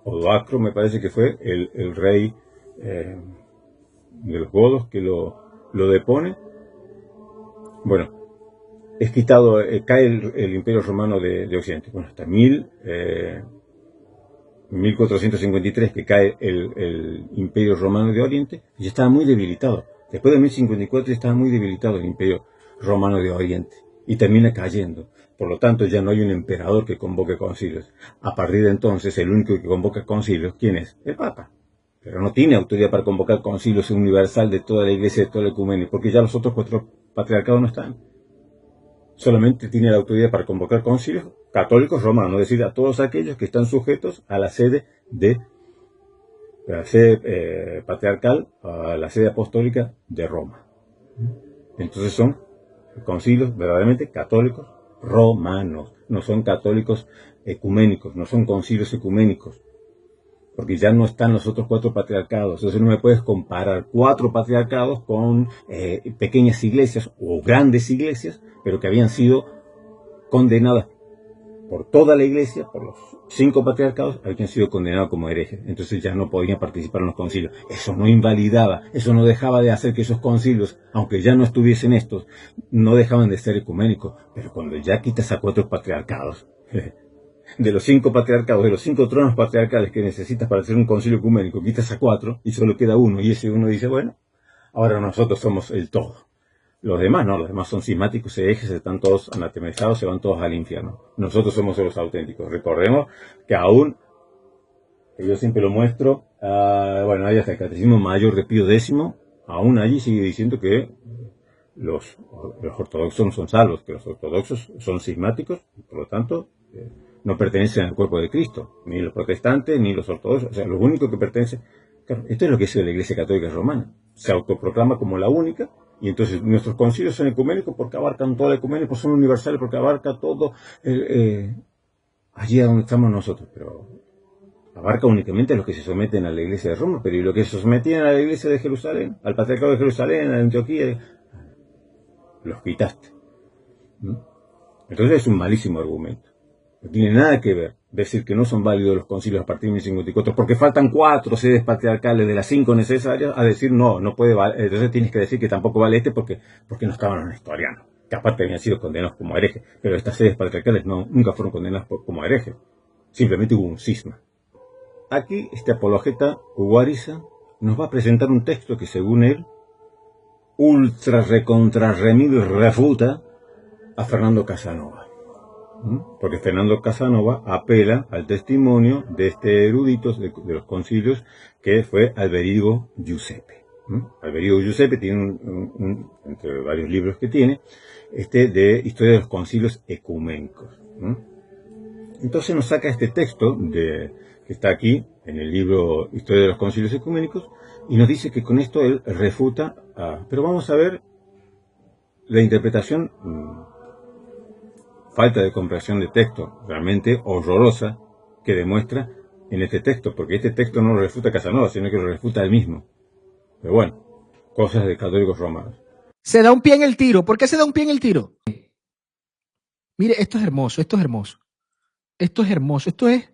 Odoacro, me parece que fue el rey de los godos que lo depone. Bueno, es quitado, cae el Imperio Romano de Occidente. Bueno, hasta 1453 que cae el Imperio Romano de Oriente, y estaba muy debilitado. Después de 1054 estaba muy debilitado el Imperio Romano de Oriente, y termina cayendo. Por lo tanto, ya no hay un emperador que convoque concilios. A partir de entonces, el único que convoca concilios, ¿quién es? El Papa. Pero no tiene autoridad para convocar concilios universal de toda la iglesia, de toda la ecumenia, porque ya los otros 4 patriarcados no están. solamente tiene la autoridad para convocar concilios católicos romanos, es decir, a todos aquellos que están sujetos a la sede patriarcal, a la sede apostólica de Roma. Entonces son concilios verdaderamente católicos romanos, no son católicos ecuménicos, no son concilios ecuménicos, porque ya no están los otros 4 patriarcados. Entonces no me puedes comparar 4 patriarcados con pequeñas iglesias o grandes iglesias, pero que habían sido condenadas por toda la iglesia, por los 5 patriarcados, habían sido condenados como herejes. Entonces ya no podían participar en los concilios. Eso no invalidaba, eso no dejaba de hacer que esos concilios, aunque ya no estuviesen estos, no dejaban de ser ecuménicos. Pero cuando ya quitas a 4 patriarcados, de los 5 patriarcados, de los 5 tronos patriarcales que necesitas para hacer un concilio ecuménico, quitas a 4 y solo queda uno, y ese uno dice, bueno, ahora nosotros somos el todo. Los demás no, los demás son cismáticos, herejes, están todos anatemizados, se van todos al infierno. Nosotros somos los auténticos. Recordemos que aún, que yo siempre lo muestro, hay hasta el Catecismo Mayor de Pío X, aún allí sigue diciendo que los ortodoxos no son salvos, que los ortodoxos son cismáticos, y por lo tanto no pertenecen al cuerpo de Cristo, ni los protestantes, ni los ortodoxos. O sea, lo único que pertenece... Claro, esto es lo que es la Iglesia Católica Romana. Se autoproclama como la única, y entonces nuestros concilios son ecuménicos porque abarcan todo el ecuménico, son universales porque abarca todo allí donde estamos nosotros, pero abarca únicamente a los que se someten a la Iglesia de Roma, pero y los que se sometían a la Iglesia de Jerusalén, al Patriarcado de Jerusalén, a Antioquía, los quitaste. Entonces es un malísimo argumento. No tiene nada que ver decir que no son válidos los concilios a partir de 1054, porque faltan 4 sedes patriarcales de las 5 necesarias, a decir no puede valer. Entonces tienes que decir que tampoco vale porque no estaban los nestorianos, que aparte habían sido condenados como herejes, pero estas sedes patriarcales nunca fueron condenadas como herejes, simplemente hubo un cisma. Aquí este apologeta Hugo Ariza nos va a presentar un texto que según él ultra recontra remil refuta a Fernando Casanova. Porque Fernando Casanova apela al testimonio de este erudito de los concilios que fue Alberigo Giuseppe. Alberigo Giuseppe tiene entre varios libros que tiene, de historia de los concilios ecuménicos. Entonces nos saca este texto que está aquí en el libro Historia de los concilios ecuménicos y nos dice que con esto él refuta pero vamos a ver la interpretación falta de comprensión de texto realmente horrorosa que demuestra en este texto, porque este texto no lo refuta Casanova, sino que lo refuta él mismo. Pero bueno, cosas de católicos romanos. Se da un pie en el tiro. ¿Por qué se da un pie en el tiro? Mire, esto es hermoso, esto es hermoso. Esto es hermoso, esto es...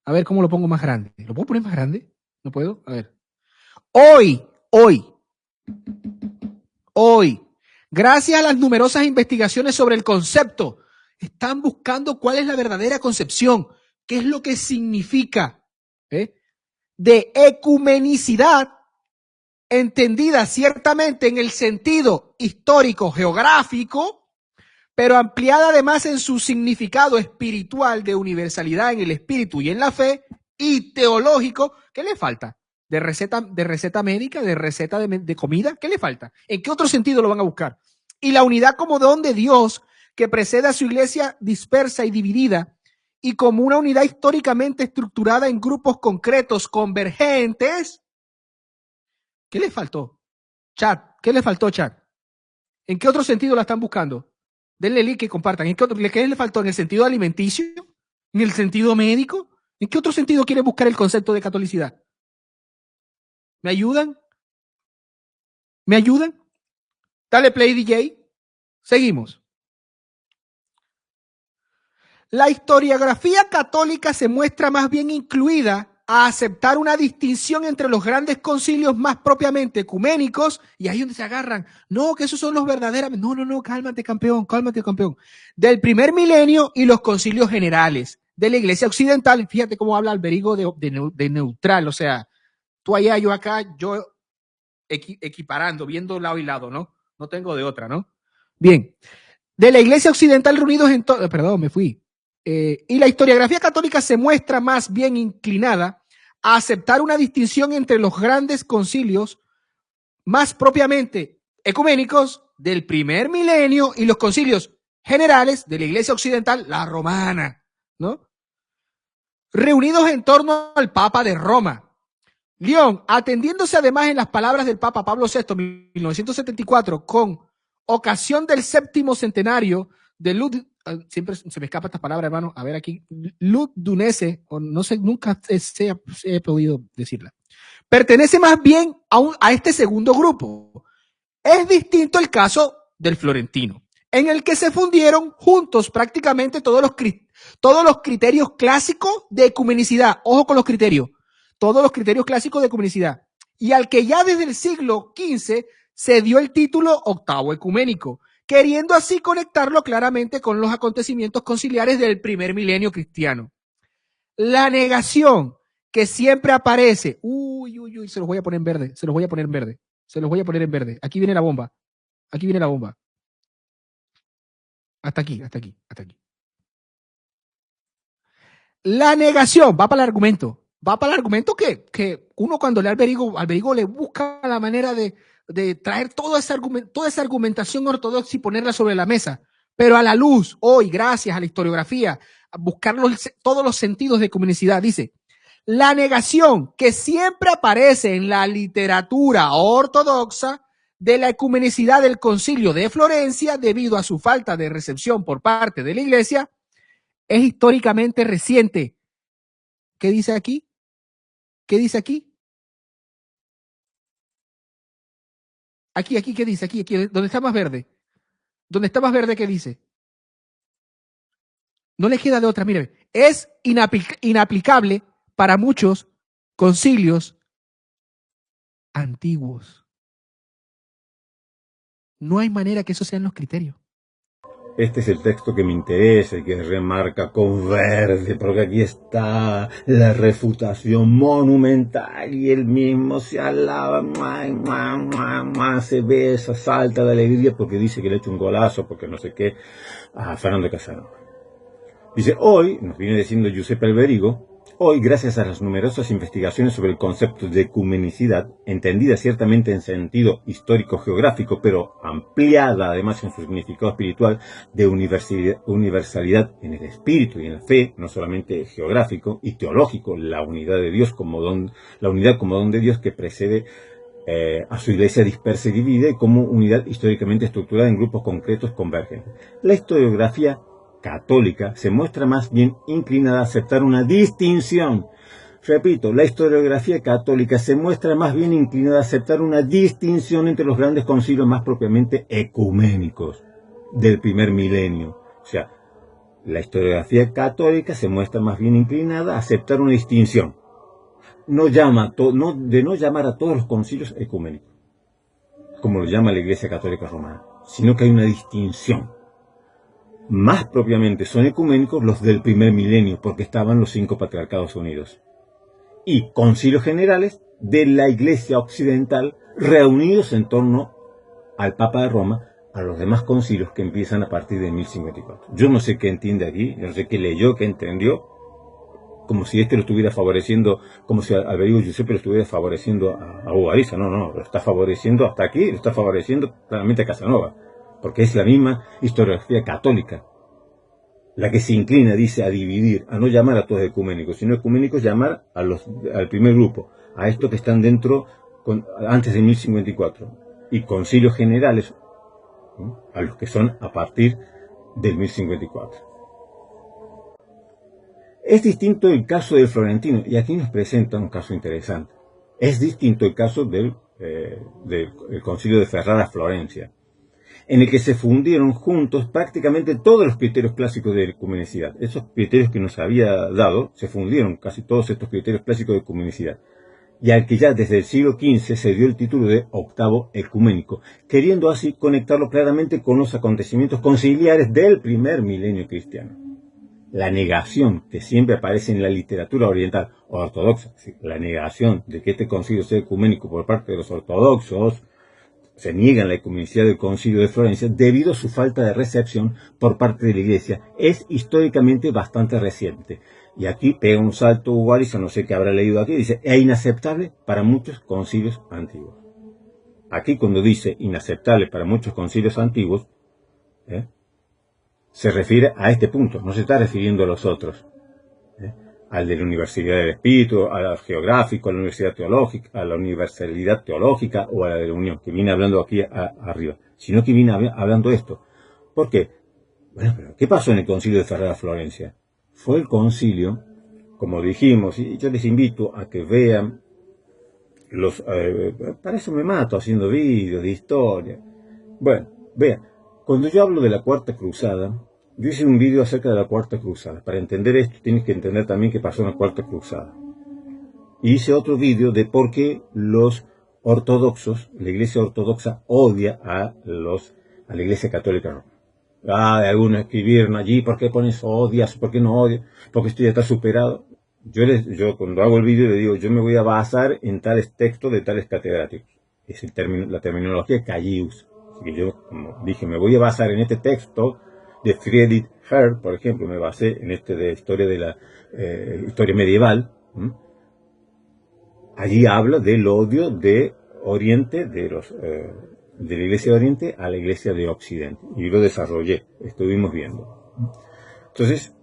A ver cómo lo pongo más grande. ¿Lo puedo poner más grande? ¿No puedo? A ver. Hoy, gracias a las numerosas investigaciones sobre el concepto, están buscando cuál es la verdadera concepción, qué es lo que significa de ecumenicidad, entendida ciertamente en el sentido histórico, geográfico, pero ampliada además en su significado espiritual de universalidad en el espíritu y en la fe, y teológico. ¿Qué le falta? ¿De receta médica, de receta de comida? ¿Qué le falta? ¿En qué otro sentido lo van a buscar? Y la unidad como don de Dios que precede a su iglesia dispersa y dividida, y como una unidad históricamente estructurada en grupos concretos convergentes. ¿Qué le faltó? Chat, ¿qué le faltó, chat? ¿En qué otro sentido la están buscando? Denle like y compartan. ¿Qué le faltó? ¿En el sentido alimenticio? ¿En el sentido médico? ¿En qué otro sentido quiere buscar el concepto de catolicidad? ¿Me ayudan? ¿Me ayudan? Dale play, DJ. Seguimos. La historiografía católica se muestra más bien incluida a aceptar una distinción entre los grandes concilios más propiamente ecuménicos, y ahí donde se agarran. No, que esos son los verdaderamente. No, cálmate, campeón. Del primer milenio y los concilios generales de la Iglesia Occidental. Fíjate cómo habla Alberigo de neutral, o sea, tú allá, yo acá, yo equiparando, viendo lado y lado, ¿no? No tengo de otra, ¿no? Bien. De la Iglesia Occidental reunidos en todo... Perdón, me fui. Y la historiografía católica se muestra más bien inclinada a aceptar una distinción entre los grandes concilios más propiamente ecuménicos del primer milenio y los concilios generales de la Iglesia Occidental, la romana, ¿no? Reunidos en torno al Papa de Roma. León, atendiéndose además en las palabras del Papa Pablo VI, 1974, con ocasión del 7º centenario de siempre se me escapa esta palabra, hermano, a ver aquí, Ludunese, o no sé, nunca he podido decirla. Pertenece más bien a este segundo grupo. Es distinto el caso del florentino, en el que se fundieron juntos prácticamente todos los criterios clásicos de ecumenicidad. Ojo con los criterios. Todos los criterios clásicos de ecumenicidad, y al que ya desde el siglo XV se dio el título octavo ecuménico, queriendo así conectarlo claramente con los acontecimientos conciliares del primer milenio cristiano. La negación que siempre aparece, se los voy a poner en verde, se los voy a poner en verde, aquí viene la bomba, hasta aquí. La negación, va para el argumento que uno cuando lee Alberigo le busca la manera de traer toda esa argumentación ortodoxa y ponerla sobre la mesa, pero a la luz, hoy, gracias a la historiografía, a buscar todos los sentidos de ecumenicidad, dice, la negación que siempre aparece en la literatura ortodoxa de la ecumenicidad del Concilio de Florencia debido a su falta de recepción por parte de la Iglesia es históricamente reciente. ¿Qué dice aquí? Aquí, ¿qué dice? Aquí, donde está más verde. ¿Qué dice? No le queda de otra, mire. Es inaplicable para muchos concilios antiguos. No hay manera que esos sean los criterios. Este es el texto que me interesa y que remarca con verde, porque aquí está la refutación monumental y él mismo se alaba, se besa, salta de alegría porque dice que le ha hecho un golazo, porque no sé qué, a Fernando Casanova. Dice, hoy, nos viene diciendo Giuseppe Alberigo, hoy, gracias a las numerosas investigaciones sobre el concepto de ecumenicidad, entendida ciertamente en sentido histórico-geográfico, pero ampliada además en su significado espiritual de universalidad en el espíritu y en la fe, no solamente geográfico y teológico, la unidad de Dios como don, la unidad como don de Dios que precede a su iglesia dispersa y divide, y como unidad históricamente estructurada en grupos concretos convergen. La historiografía católica se muestra más bien inclinada a aceptar una distinción. Repito, la historiografía católica se muestra más bien inclinada a aceptar una distinción entre los grandes concilios más propiamente ecuménicos del primer milenio. O sea, la historiografía católica se muestra más bien inclinada a aceptar una distinción. No llamar a todos los concilios ecuménicos, como lo llama la Iglesia Católica Romana, sino que hay una distinción. Más propiamente son ecuménicos los del primer milenio, porque estaban los 5 patriarcados unidos. Y concilios generales de la Iglesia Occidental reunidos en torno al Papa de Roma, a los demás concilios que empiezan a partir de 1054. Yo no sé qué entiende aquí, yo no sé qué leyó, qué entendió, como si lo estuviera favoreciendo, como si Alberigo Giuseppe lo estuviera favoreciendo a Hugo Ariza. No, lo está favoreciendo hasta aquí, lo está favoreciendo claramente a Casanova. Porque es la misma historiografía católica la que se inclina, dice, a dividir, a no llamar a todos ecuménicos, sino ecuménicos llamar al primer grupo, a estos que están dentro antes de 1054, y concilios generales, ¿no?, a los que son a partir del 1054. Es distinto el caso del florentino, y aquí nos presenta un caso interesante. Es distinto el caso del concilio de Ferrara Florencia, en el que se fundieron juntos prácticamente todos los criterios clásicos de ecumenicidad. Esos criterios que nos había dado, se fundieron casi todos estos criterios clásicos de ecumenicidad, y al que ya desde el siglo XV se dio el título de octavo ecuménico, queriendo así conectarlo claramente con los acontecimientos conciliares del primer milenio cristiano. La negación que siempre aparece en la literatura oriental ortodoxa, la negación de que este concilio sea ecuménico por parte de los ortodoxos, se niegan la ecumenicidad del Concilio de Florencia debido a su falta de recepción por parte de la Iglesia, es históricamente bastante reciente. Y aquí pega un salto Hugo Ariza, no sé qué habrá leído aquí, dice, es inaceptable para muchos concilios antiguos. Aquí cuando dice inaceptable para muchos concilios antiguos, se refiere a este punto, no se está refiriendo a los otros. Al de la Universidad del Espíritu, al geográfico, a la Universidad Teológica, a la Universalidad Teológica o a la de la Unión, que viene hablando aquí arriba, sino que viene hablando esto. ¿Por qué? Bueno, pero ¿qué pasó en el concilio de Ferrara-Florencia? Fue el concilio, como dijimos, y yo les invito a que vean para eso me mato haciendo vídeos de historia. Bueno, vean, cuando yo hablo de la Cuarta Cruzada, yo hice un vídeo acerca de la Cuarta Cruzada. Para entender esto tienes que entender también qué pasó en la Cuarta Cruzada. Y hice otro vídeo de por qué los ortodoxos, la Iglesia Ortodoxa odia a la Iglesia Católica Romana. De algunos escribieron allí, ¿por qué pones odias? ¿Por qué no odias? Porque esto ya está superado. Yo cuando hago el vídeo le digo, yo me voy a basar en tales textos de tales catedráticos. Es la terminología que allí uso. Así que yo, como dije, me voy a basar en este texto de Friedrich Herr, por ejemplo, me basé en de historia de la historia medieval. Allí habla del odio de Oriente, de la Iglesia de Oriente a la Iglesia de Occidente. Y lo desarrollé, estuvimos viendo. Entonces,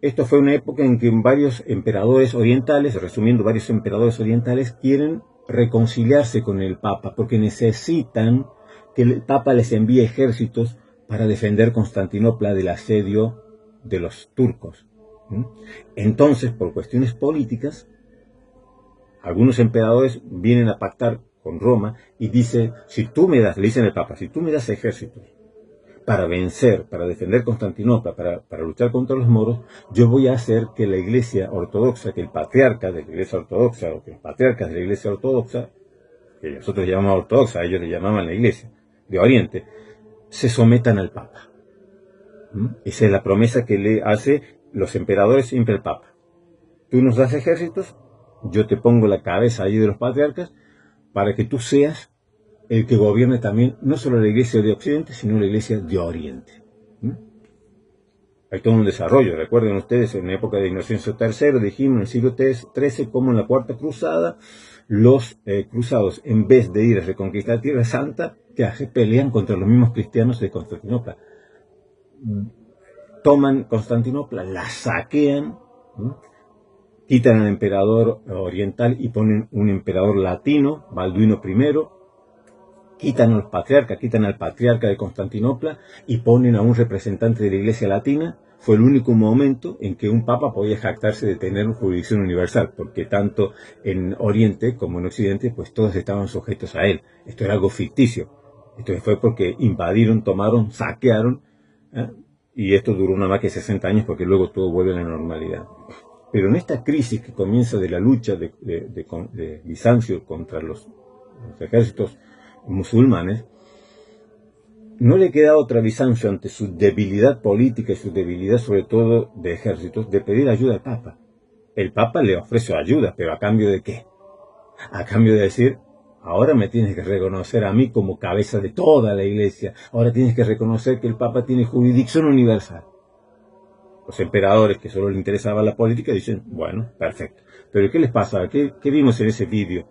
esto fue una época en que varios emperadores orientales, resumiendo, varios emperadores orientales quieren reconciliarse con el Papa, porque necesitan que el Papa les envíe ejércitos para defender Constantinopla del asedio de los turcos. Entonces, por cuestiones políticas, algunos emperadores vienen a pactar con Roma y dice, le dicen al Papa, si tú me das ejércitos para vencer, para defender Constantinopla, para luchar contra los moros, yo voy a hacer que la Iglesia Ortodoxa, que el patriarca de la Iglesia Ortodoxa, o que los patriarcas de la Iglesia Ortodoxa, que nosotros llamamos ortodoxa, ellos le llamaban la Iglesia de Oriente, se sometan al Papa. Esa es la promesa que le hace los emperadores siempre al Papa. Tú nos das ejércitos, yo te pongo la cabeza allí de los patriarcas, para que tú seas el que gobierne también, no solo la Iglesia de Occidente, sino la Iglesia de Oriente. Hay todo un desarrollo. Recuerden ustedes, en la época de Inocencio III, dijimos en el siglo XIII, como en la Cuarta Cruzada, los cruzados, en vez de ir a reconquistar Tierra Santa, que pelean contra los mismos cristianos de Constantinopla. Toman Constantinopla, la saquean, quitan al emperador oriental y ponen un emperador latino, Balduino I, quitan a los patriarcas, quitan al patriarca de Constantinopla y ponen a un representante de la Iglesia Latina. Fue el único momento en que un papa podía jactarse de tener jurisdicción universal, porque tanto en Oriente como en Occidente, pues todos estaban sujetos a él. Esto era algo ficticio. Esto fue porque invadieron, tomaron, saquearon, y esto duró nada más que 60 años porque luego todo vuelve a la normalidad. Pero en esta crisis que comienza de la lucha de Bizancio contra los ejércitos musulmanes, no le queda otra a Bizancio ante su debilidad política y su debilidad sobre todo de ejércitos, de pedir ayuda al Papa. El Papa le ofrece ayuda, pero ¿a cambio de qué? A cambio de decir, ahora me tienes que reconocer a mí como cabeza de toda la Iglesia, ahora tienes que reconocer que el Papa tiene jurisdicción universal. Los emperadores que solo les interesaba la política dicen, bueno, perfecto. Pero ¿qué les pasa? ¿Qué vimos en ese vídeo?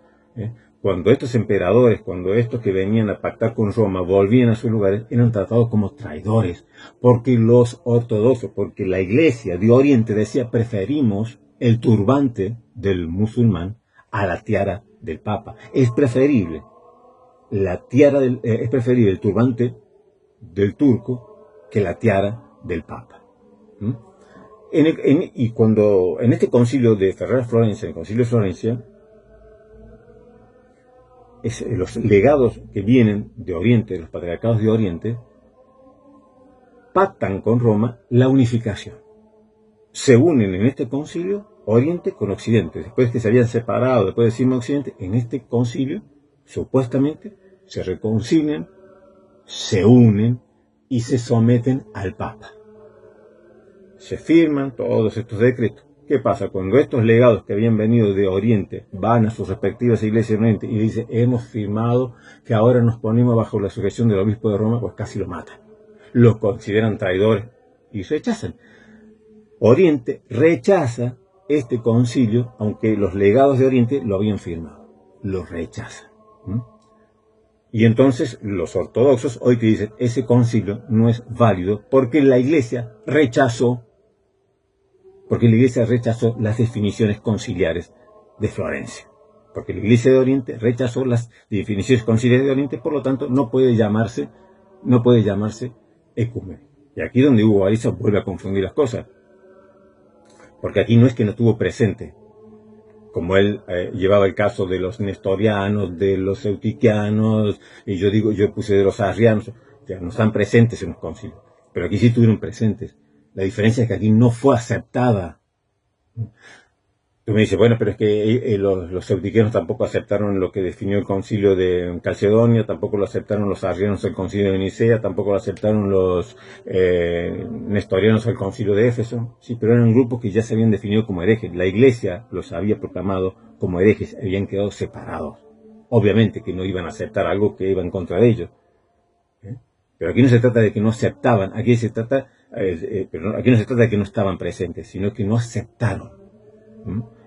Cuando estos emperadores, cuando estos que venían a pactar con Roma volvían a sus lugares, eran tratados como traidores, porque los ortodoxos, porque la Iglesia de Oriente decía, preferimos el turbante del musulmán a la tiara del Papa. Es preferible es preferible el turbante del turco que la tiara del Papa. Y cuando en este concilio de Ferrara-Florencia, el concilio de Florencia, los legados que vienen de Oriente, los patriarcados de Oriente, pactan con Roma la unificación. Se unen en este concilio Oriente con Occidente. Después que se habían separado, después de Cisma Occidente, en este concilio, supuestamente, se reconcilian, se unen y se someten al Papa. Se firman todos estos decretos. ¿Qué pasa? Cuando estos legados que habían venido de Oriente van a sus respectivas iglesias de Oriente y dicen, hemos firmado que ahora nos ponemos bajo la sujeción del obispo de Roma, pues casi lo matan. Los consideran traidores y rechazan. Oriente rechaza este concilio, aunque los legados de Oriente lo habían firmado. Lo rechazan. Y entonces los ortodoxos hoy te dicen, ese concilio no es válido porque la Iglesia rechazó las definiciones conciliares de Florencia. Porque la Iglesia de Oriente rechazó las definiciones conciliares de Oriente, por lo tanto no puede llamarse ecúmeno. Y aquí donde Hugo Ariza vuelve a confundir las cosas. Porque aquí no es que no estuvo presente, como él llevaba el caso de los nestorianos, de los eutiquianos, y yo puse de los arrianos, que no están presentes en los concilios. Pero aquí sí estuvieron presentes. La diferencia es que aquí no fue aceptada. Tú me dices, bueno, pero es que los eutiquianos tampoco aceptaron lo que definió el concilio de Calcedonia, tampoco lo aceptaron los arrianos del concilio de Nicea, tampoco lo aceptaron los nestorianos del concilio de Éfeso. Sí, pero eran grupos que ya se habían definido como herejes. La Iglesia los había proclamado como herejes, habían quedado separados. Obviamente que no iban a aceptar algo que iba en contra de ellos. Pero aquí no se trata de que no aceptaban, aquí no se trata de que no estaban presentes, sino que no aceptaron.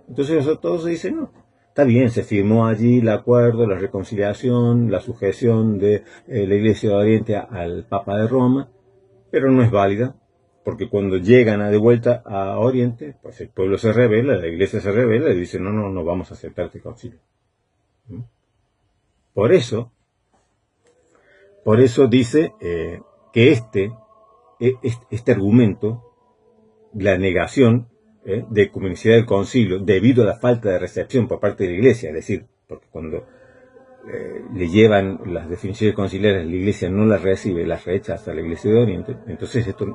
Entonces todos dicen, no, está bien, se firmó allí el acuerdo, la reconciliación, la sujeción de la Iglesia de Oriente al Papa de Roma, pero no es válida, porque cuando llegan de vuelta a Oriente, pues el pueblo se rebela, la Iglesia se rebela y dice, no vamos a aceptar este concilio. Por eso dice que este argumento, la negación de ecumenicidad del concilio debido a la falta de recepción por parte de la Iglesia, es decir, porque cuando le llevan las definiciones conciliares, la Iglesia no las recibe, las rechaza a la Iglesia de Oriente, entonces esto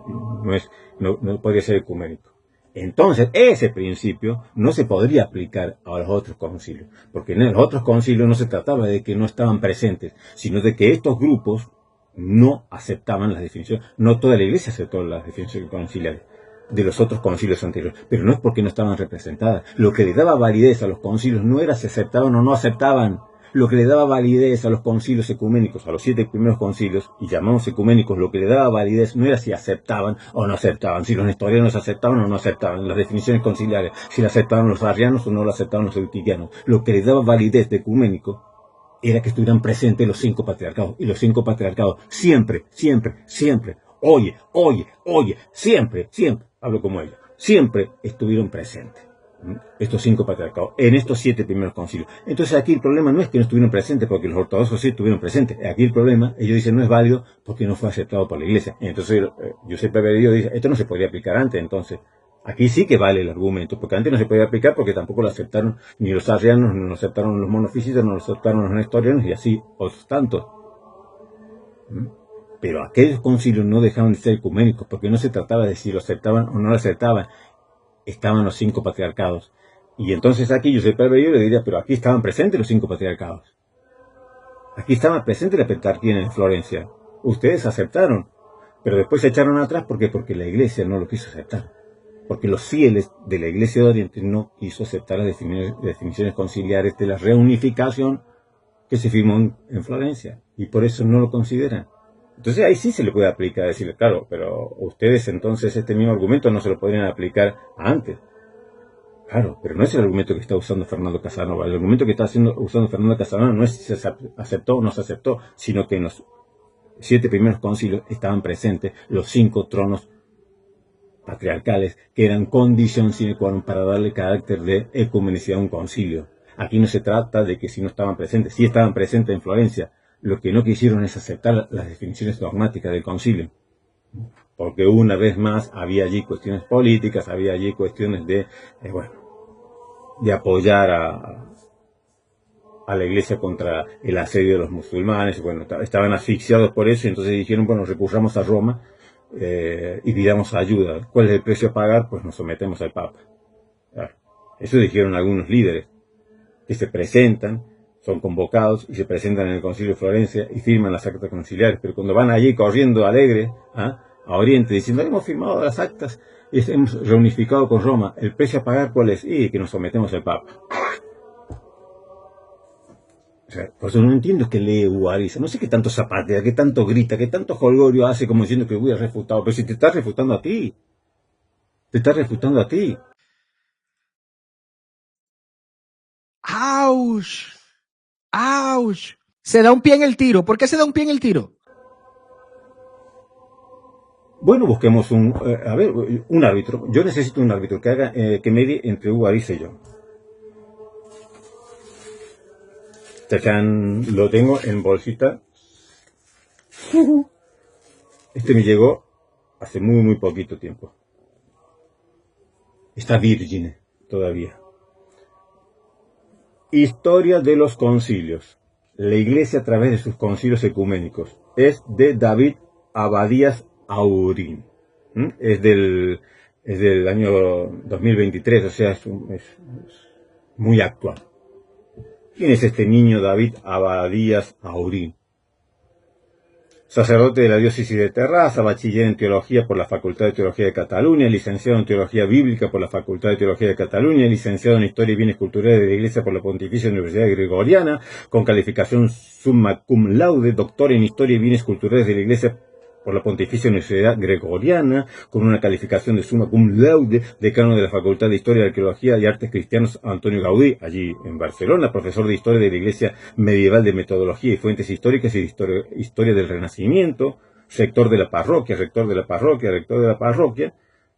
no podría ser ecuménico. Entonces, ese principio no se podría aplicar a los otros concilios, porque en los otros concilios no se trataba de que no estaban presentes, sino de que estos grupos no aceptaban las definiciones, no toda la Iglesia aceptó las definiciones conciliares de los otros concilios anteriores, pero no es porque no estaban representadas. Lo que le daba validez a los concilios no era si aceptaban o no aceptaban. Lo que le daba validez a los concilios ecuménicos, a los 7 primeros concilios, y llamamos ecuménicos, lo que le daba validez no era si aceptaban o no aceptaban, si los nestorianos aceptaban o no aceptaban, las definiciones conciliares, si las aceptaban los arrianos o no las aceptaban los eutiquianos. Lo que le daba validez de ecuménico era que estuvieran presentes los 5 patriarcados, y los 5 patriarcados siempre, oye, siempre, hablo como ellos, siempre estuvieron presentes. Estos 5 patriarcados, en estos 7 primeros concilios. Entonces aquí el problema no es que no estuvieron presentes, porque los ortodoxos sí estuvieron presentes. Aquí el problema, ellos dicen, no es válido porque no fue aceptado por la Iglesia. Entonces Giuseppe Berio dice, esto no se podría aplicar antes, entonces. Aquí sí que vale el argumento, porque antes no se podía aplicar porque tampoco lo aceptaron ni los arrianos, no lo aceptaron los monofisitas, no lo aceptaron los nestorianos y así otros tantos. Pero aquellos concilios no dejaban de ser ecuménicos, porque no se trataba de si lo aceptaban o no lo aceptaban. Estaban los 5 patriarcados. Y entonces aquí Giuseppe Berio le diría, pero aquí estaban presentes los 5 patriarcados. Aquí estaban presentes la Petrarquía en Florencia. Ustedes aceptaron, pero después se echaron atrás porque la Iglesia no lo quiso aceptar. Porque los fieles de la Iglesia de Oriente no quiso aceptar las definiciones conciliares de la reunificación que se firmó en Florencia. Y por eso no lo consideran. Entonces ahí sí se le puede aplicar, decirle, claro, pero ustedes entonces este mismo argumento no se lo podrían aplicar antes. Claro, pero no es el argumento que está usando Fernando Casanova. El argumento que está usando Fernando Casanova no es si se aceptó o no se aceptó, sino que en los 7 primeros concilios estaban presentes los 5 tronos patriarcales que eran condición sine qua non para darle carácter de ecumenicidad a un concilio. Aquí no se trata de que si no estaban presentes, sí estaban presentes en Florencia. Lo que no quisieron es aceptar las definiciones dogmáticas del concilio. Porque una vez más había allí cuestiones políticas, había allí cuestiones de apoyar a la Iglesia contra el asedio de los musulmanes. Bueno, estaban asfixiados por eso y entonces dijeron, bueno, recurramos a Roma y pidamos ayuda. ¿Cuál es el precio a pagar? Pues nos sometemos al Papa. Claro. Eso dijeron algunos líderes que se presentan, son convocados y se presentan en el Concilio de Florencia y firman las actas conciliares, pero cuando van allí corriendo alegre a Oriente diciendo, hemos firmado las actas y hemos reunificado con Roma, ¿el precio a pagar cuál es? Y que nos sometemos al Papa. O sea, por eso no entiendo que lee Hugo Ariza, no sé qué tanto zapatea, qué tanto grita, qué tanto jolgorio hace como diciendo que voy a refutado, pero si te estás refutando a ti, ¡Auch! ¡Auch! se da un pie en el tiro. ¿Por qué se da un pie en el tiro? Bueno, busquemos un árbitro. Yo necesito un árbitro que haga, que medie entre Hugo Ariza y yo. Tachán, lo tengo en bolsita. Este me llegó hace muy poquito tiempo. Está virgen todavía. Historia de los concilios. La Iglesia a través de sus concilios ecuménicos. Es de David Abadías Aurín. Es del año 2023, o sea, es muy actual. ¿Quién es este niño David Abadías Aurín? Sacerdote de la diócesis de Terrassa, bachiller en teología por la Facultad de Teología de Cataluña, licenciado en teología bíblica por la Facultad de Teología de Cataluña, licenciado en historia y bienes culturales de la Iglesia por la Pontificia Universidad Gregoriana, con calificación summa cum laude, doctor en historia y bienes culturales de la Iglesia por la Pontificia Universidad Gregoriana, con una calificación de summa cum laude, decano de la Facultad de Historia, Arqueología y Artes Cristianos Antonio Gaudí, allí en Barcelona, profesor de Historia de la Iglesia Medieval, de Metodología y Fuentes Históricas y de Historia del Renacimiento, rector de la parroquia,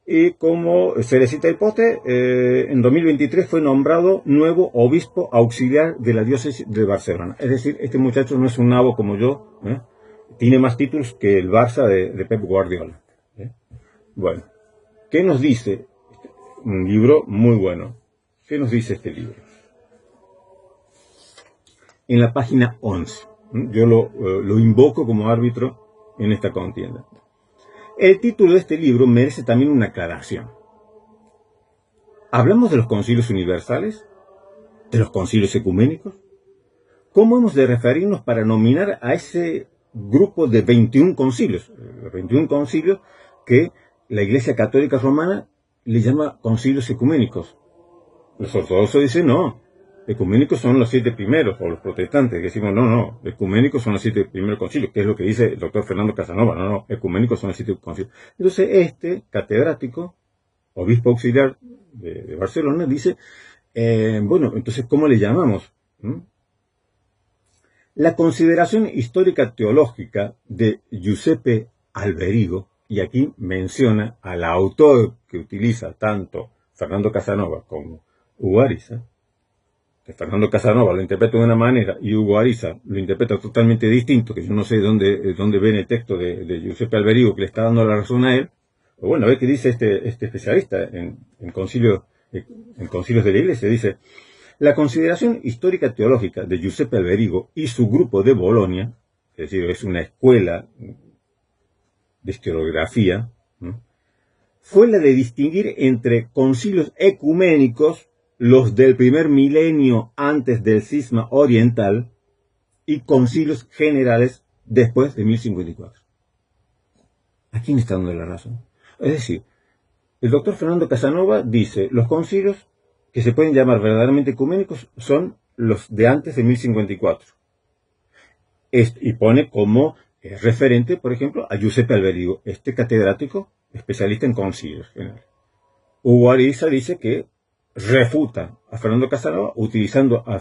y como se le cita el poste, en 2023 fue nombrado nuevo obispo auxiliar de la diócesis de Barcelona. Es decir, este muchacho no es un nabo como yo, tiene más títulos que el Barça de Pep Guardiola. Bueno, ¿qué nos dice? Un libro muy bueno. ¿Qué nos dice este libro? En la página 11. Yo lo invoco como árbitro en esta contienda. El título de este libro merece también una aclaración. ¿Hablamos de los concilios universales? ¿De los concilios ecuménicos? ¿Cómo hemos de referirnos para nominar a ese grupo de 21 concilios? 21 concilios que la Iglesia Católica Romana le llama concilios ecuménicos. Los ortodoxos dicen no, ecuménicos son los 7 primeros, o los protestantes decimos no, ecuménicos son los 7 primeros concilios, que es lo que dice el doctor Fernando Casanova, no, ecuménicos son los 7 concilios. Entonces este catedrático, obispo auxiliar de Barcelona, dice, bueno, entonces ¿cómo le llamamos? La consideración histórica teológica de Giuseppe Alberigo, y aquí menciona al autor que utiliza tanto Fernando Casanova como Hugo Ariza, que Fernando Casanova lo interpreta de una manera y Hugo Ariza lo interpreta totalmente distinto, que yo no sé dónde ven el texto de Giuseppe Alberigo que le está dando la razón a él. Pero bueno, a ver qué dice este especialista en concilios de la Iglesia. Dice: la consideración histórica teológica de Giuseppe Alberigo y su grupo de Bolonia, es decir, es una escuela de historiografía, fue la de distinguir entre concilios ecuménicos, los del primer milenio antes del cisma oriental, y concilios generales después de 1054. ¿A quién está dando la razón? Es decir, el doctor Fernando Casanova dice, los concilios que se pueden llamar verdaderamente ecuménicos son los de antes de 1054. Y pone como referente, por ejemplo, a Giuseppe Alberigo, este catedrático especialista en concilios generales. Hugo Ariza dice que refuta a Fernando Casanova utilizando a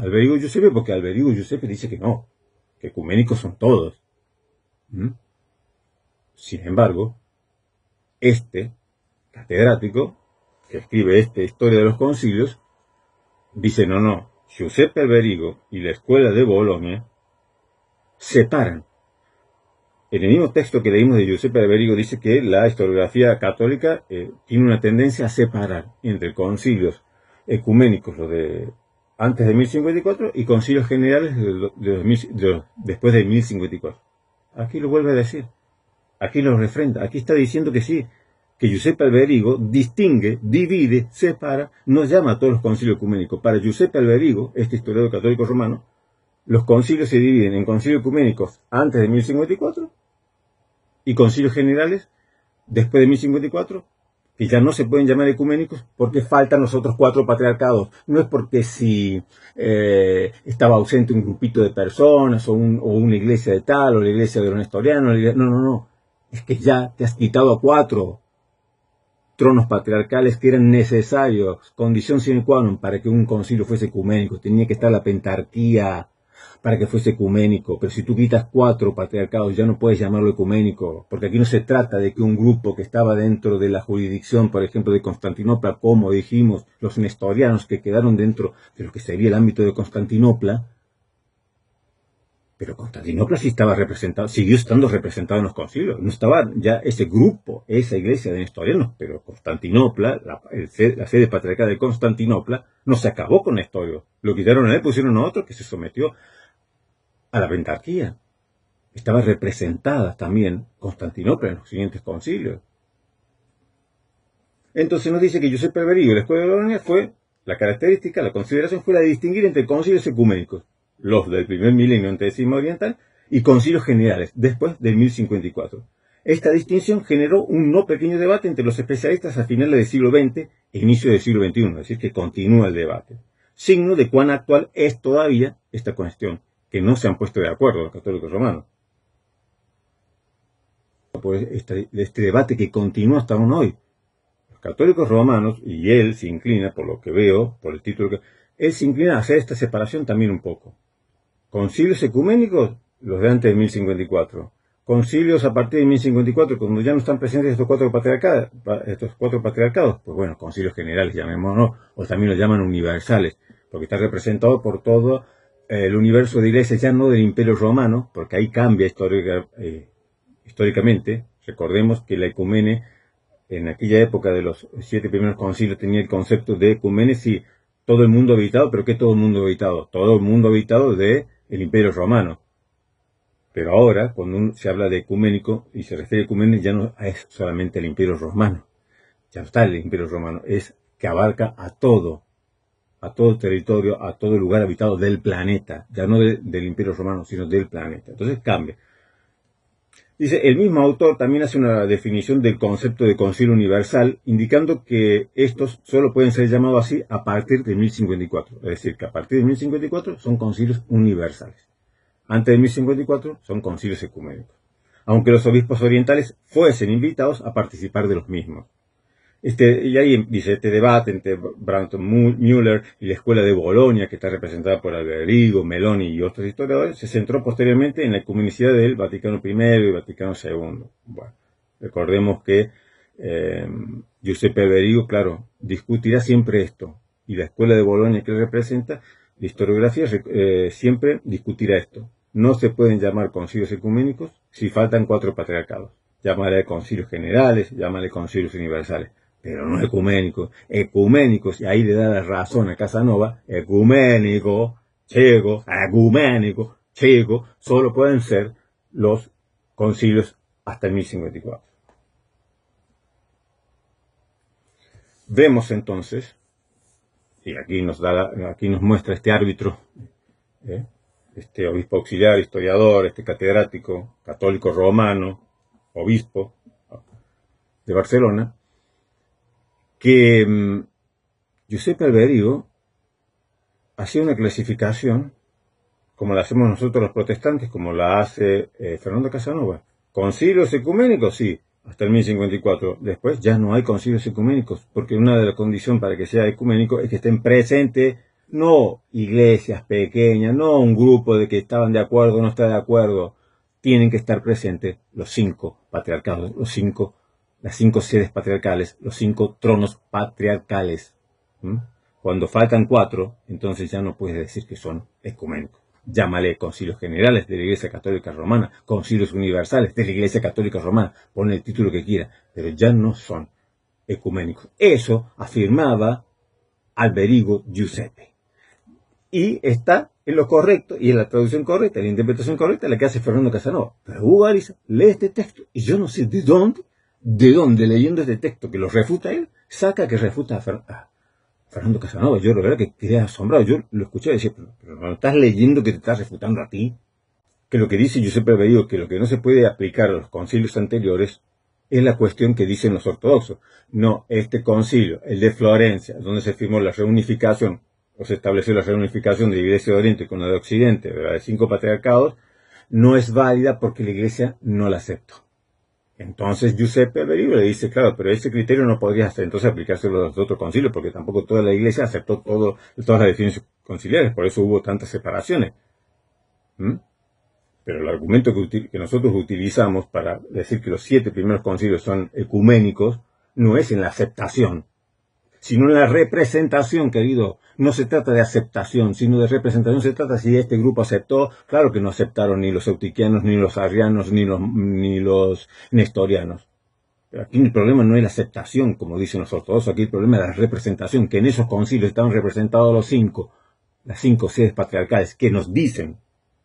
Alberigo y Giuseppe, porque Alberigo y Giuseppe dice que no, que ecuménicos son todos. Sin embargo, este catedrático que escribe esta historia de los concilios dice no, Giuseppe Alberigo y la escuela de Bolonia separan. En el mismo texto que leímos de Giuseppe Alberigo dice que la historiografía católica tiene una tendencia a separar entre concilios ecuménicos, los de antes de 1054, y concilios generales después de 1054. Aquí lo vuelve a decir, aquí lo refrenda, aquí está diciendo que sí, que Giuseppe Alberigo distingue, divide, separa, no llama a todos los concilios ecuménicos. Para Giuseppe Alberigo, este historiador católico romano, los concilios se dividen en concilios ecuménicos antes de 1054 y concilios generales después de 1054, que ya no se pueden llamar ecuménicos porque faltan los otros 4 patriarcados. No es porque si estaba ausente un grupito de personas o una iglesia de tal o la iglesia de los nestorianos. No. Es que ya te has quitado a 4 tronos patriarcales que eran necesarios, condición sine qua non para que un concilio fuese ecuménico. Tenía que estar la pentarquía. para que fuese ecuménico, pero si tú quitas 4 patriarcados ya no puedes llamarlo ecuménico, porque aquí no se trata de que un grupo que estaba dentro de la jurisdicción, por ejemplo, de Constantinopla, como dijimos, los nestorianos que quedaron dentro de lo que sería el ámbito de Constantinopla, pero Constantinopla sí estaba representado, siguió estando representado en los concilios. No estaba ya ese grupo, esa iglesia de nestorianos, pero Constantinopla, la sede patriarcal de Constantinopla, no se acabó con Nestorio. Lo quitaron a él, pusieron a otro que se sometió a la pentarquía. Estaba representada también Constantinopla en los siguientes concilios. Entonces nos dice que Giuseppe Alberigo y la Escuela de Bolonia fue, la característica, la consideración fue la de distinguir entre concilios ecuménicos, los del primer milenio antes del Cisma Oriental, y concilios generales, después del 1054. Esta distinción generó un no pequeño debate entre los especialistas a finales del siglo XX e inicio del siglo XXI, es decir, que continúa el debate. Signo de cuán actual es todavía esta cuestión, que no se han puesto de acuerdo los católicos romanos. Por este debate que continúa hasta aún hoy. Los católicos romanos, y él se inclina, por lo que veo, por el título que... Él se inclina a hacer esta separación también un poco. Concilios ecuménicos, los de antes de 1054. Concilios a partir de 1054, cuando ya no están presentes estos cuatro patriarcados, pues bueno, concilios generales, llamémoslo, o también los llaman universales, porque está representado por todo el universo de iglesias, ya no del Imperio Romano, porque ahí cambia históricamente. Recordemos que la ecumene, en aquella época de los 7 primeros concilios, tenía el concepto de ecumene, sí, todo el mundo habitado, pero ¿qué todo el mundo habitado? Todo el mundo habitado del Imperio Romano. Pero ahora, cuando se habla de ecuménico y se refiere a ecumene, ya no es solamente el Imperio Romano. Ya está el Imperio Romano, es que abarca a todo territorio, a todo lugar habitado del planeta. Ya no del Imperio Romano, sino del planeta. Entonces cambia. Dice, el mismo autor también hace una definición del concepto de concilio universal, indicando que estos solo pueden ser llamados así a partir de 1054. Es decir, que a partir de 1054 son concilios universales. Antes de 1054 son concilios ecuménicos. Aunque los obispos orientales fuesen invitados a participar de los mismos. Y ahí dice, este debate entre Brandon Müller y la Escuela de Bolonia, que está representada por Alberigo, Meloni y otros historiadores, se centró posteriormente en la ecumenicidad del Vaticano I y Vaticano II. Bueno, recordemos que Giuseppe Alberigo, claro, discutirá siempre esto, y la Escuela de Bolonia que representa, la historiografía siempre discutirá esto. No se pueden llamar concilios ecuménicos si faltan 4 patriarcados. Llámale concilios generales, llámale concilios universales. Pero no ecuménicos, ecuménicos, y ahí le da la razón a Casanova, ecuménico, ciego, solo pueden ser los concilios hasta el 1054. Vemos entonces, y aquí nos muestra este árbitro, este obispo auxiliar, historiador, este catedrático, católico romano, obispo de Barcelona, que Giuseppe Alberigo hacía una clasificación como la hacemos nosotros los protestantes, como la hace Fernando Casanova. ¿Concilios ecuménicos? Sí, hasta el 1054. Después ya no hay concilios ecuménicos, porque una de las condiciones para que sea ecuménico es que estén presentes no iglesias pequeñas, no un grupo de que estaban de acuerdo o no está de acuerdo. Tienen que estar presentes los 5 patriarcados, las 5 sedes patriarcales, los 5 tronos patriarcales. Cuando faltan 4, entonces ya no puedes decir que son ecuménicos. Llámale concilios generales de la Iglesia Católica Romana, concilios universales de la Iglesia Católica Romana, pon el título que quiera, pero ya no son ecuménicos. Eso afirmaba Alberigo Giuseppe. Y está en lo correcto, y en la traducción correcta, en la interpretación correcta, la que hace Fernando Casanova. Pero Hugo Ariza lee este texto, y yo no sé de dónde leyendo este texto que lo refuta él, saca que refuta a Fernando Casanova. Yo la verdad que quedé asombrado. Yo lo escuché y decía, pero no estás leyendo que te estás refutando a ti. Que lo que dice Giuseppe Alberigo, que lo que no se puede aplicar a los concilios anteriores, es la cuestión que dicen los ortodoxos. No, este concilio, el de Florencia, donde se firmó la reunificación, o se estableció la reunificación de la Iglesia de Oriente con la de Occidente, de la de 5 patriarcados, no es válida porque la Iglesia no la aceptó. Entonces Giuseppe Alberigo le dice, claro, pero ese criterio no podría entonces aplicarse a los otros concilios, porque tampoco toda la Iglesia aceptó todas las definiciones conciliares, por eso hubo tantas separaciones. ¿Mm? Pero el argumento que nosotros utilizamos para decir que los 7 primeros concilios son ecuménicos no es en la aceptación, sino en la representación, querido. No se trata de aceptación, sino de representación. Se trata si este grupo aceptó. Claro que no aceptaron ni los eutiquianos, ni los arrianos, ni los nestorianos. Pero aquí el problema no es la aceptación, como dicen los ortodoxos. Aquí el problema es la representación, que en esos concilios estaban representados las 5 sedes patriarcales, que nos dicen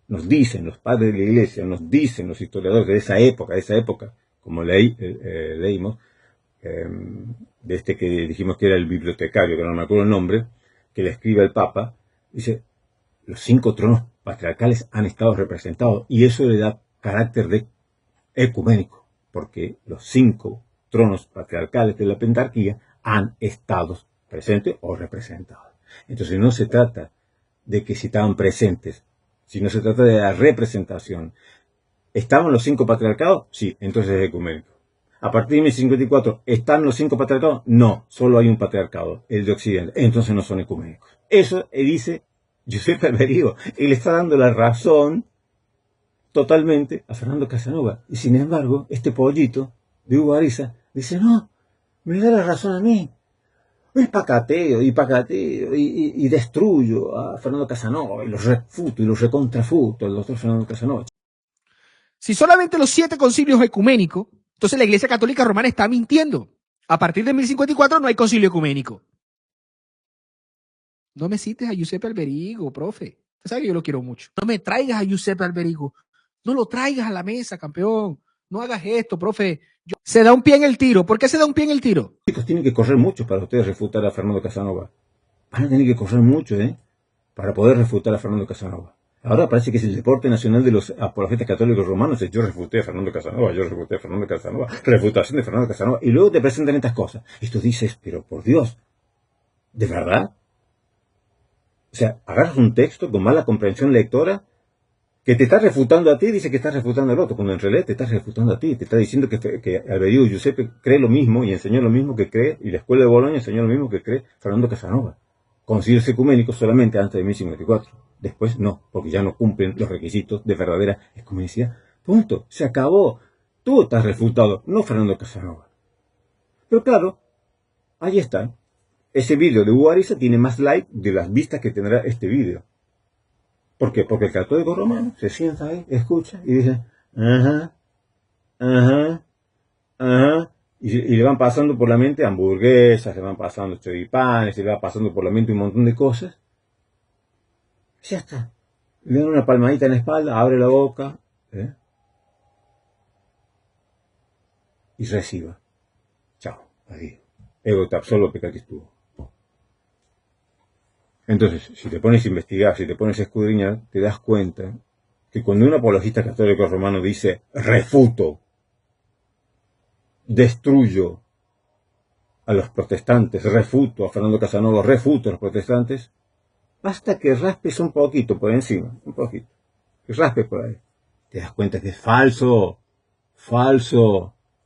los padres de la iglesia, nos dicen los historiadores de esa época, como leímos, de este que dijimos que era el bibliotecario, que no me acuerdo el nombre, que le escribe al Papa, dice, los 5 tronos patriarcales han estado representados, y eso le da carácter de ecuménico, porque los 5 tronos patriarcales de la pentarquía han estado presentes o representados. Entonces no se trata de que si estaban presentes, sino se trata de la representación. ¿Estaban los 5 patriarcados? Sí, entonces es ecuménico. A partir de 1054, ¿están los 5 patriarcados? No, solo hay un patriarcado, el de Occidente. Entonces no son ecuménicos. Eso dice Giuseppe Alberigo. Y le está dando la razón totalmente a Fernando Casanova. Y sin embargo, este pollito de Hugo Ariza dice, no, me da la razón a mí. Y pacateo, y destruyo a Fernando Casanova, y los refuto, y los recontrafuto al doctor Fernando Casanova. Si solamente los 7 concilios ecuménicos, entonces la Iglesia Católica Romana está mintiendo. A partir de 1054 no hay concilio ecuménico. No me cites a Giuseppe Alberigo, profe. Usted sabe que yo lo quiero mucho. No me traigas a Giuseppe Alberigo. No lo traigas a la mesa, campeón. No hagas esto, profe. Se da un pie en el tiro. ¿Por qué se da un pie en el tiro? Chicos, tienen que correr mucho para ustedes refutar a Fernando Casanova. Van a tener que correr mucho, para poder refutar a Fernando Casanova. Ahora parece que es el deporte nacional de los apologetas católicos romanos. Yo refuté a Fernando Casanova, refutación de Fernando Casanova. Y luego te presentan estas cosas. Y tú dices, pero por Dios, ¿de verdad? O sea, agarras un texto con mala comprensión lectora que te está refutando a ti, dice que está refutando al otro, cuando en realidad te está refutando a ti, te está diciendo que Alberigo Giuseppe cree lo mismo y enseñó lo mismo que cree, y la escuela de Bolonia enseñó lo mismo que cree Fernando Casanova. Concilios ecuménicos solamente antes de 1054. Después no, porque ya no cumplen los requisitos de verdadera ecumenicidad. Punto, se acabó. Tú estás refutado, no Fernando Casanova. Pero claro, ahí está. Ese vídeo de Hugo Ariza tiene más like de las vistas que tendrá este vídeo. ¿Por qué? Porque el católico romano se sienta ahí, escucha y dice, ajá, y le van pasando por la mente hamburguesas, le van pasando choripanes, le va pasando por la mente un montón de cosas. Ya está. Le dan una palmadita en la espalda, abre la boca, y reciba. Chao, adiós. Ego te absolvo, peccatis tuo. Entonces, si te pones a investigar, si te pones a escudriñar, te das cuenta que cuando un apologista católico romano dice refuto, destruyo a los protestantes, refuto a Fernando Casanova, refuto a los protestantes, basta que raspes un poquito por encima, un poquito, que raspes por ahí. Te das cuenta que es falso,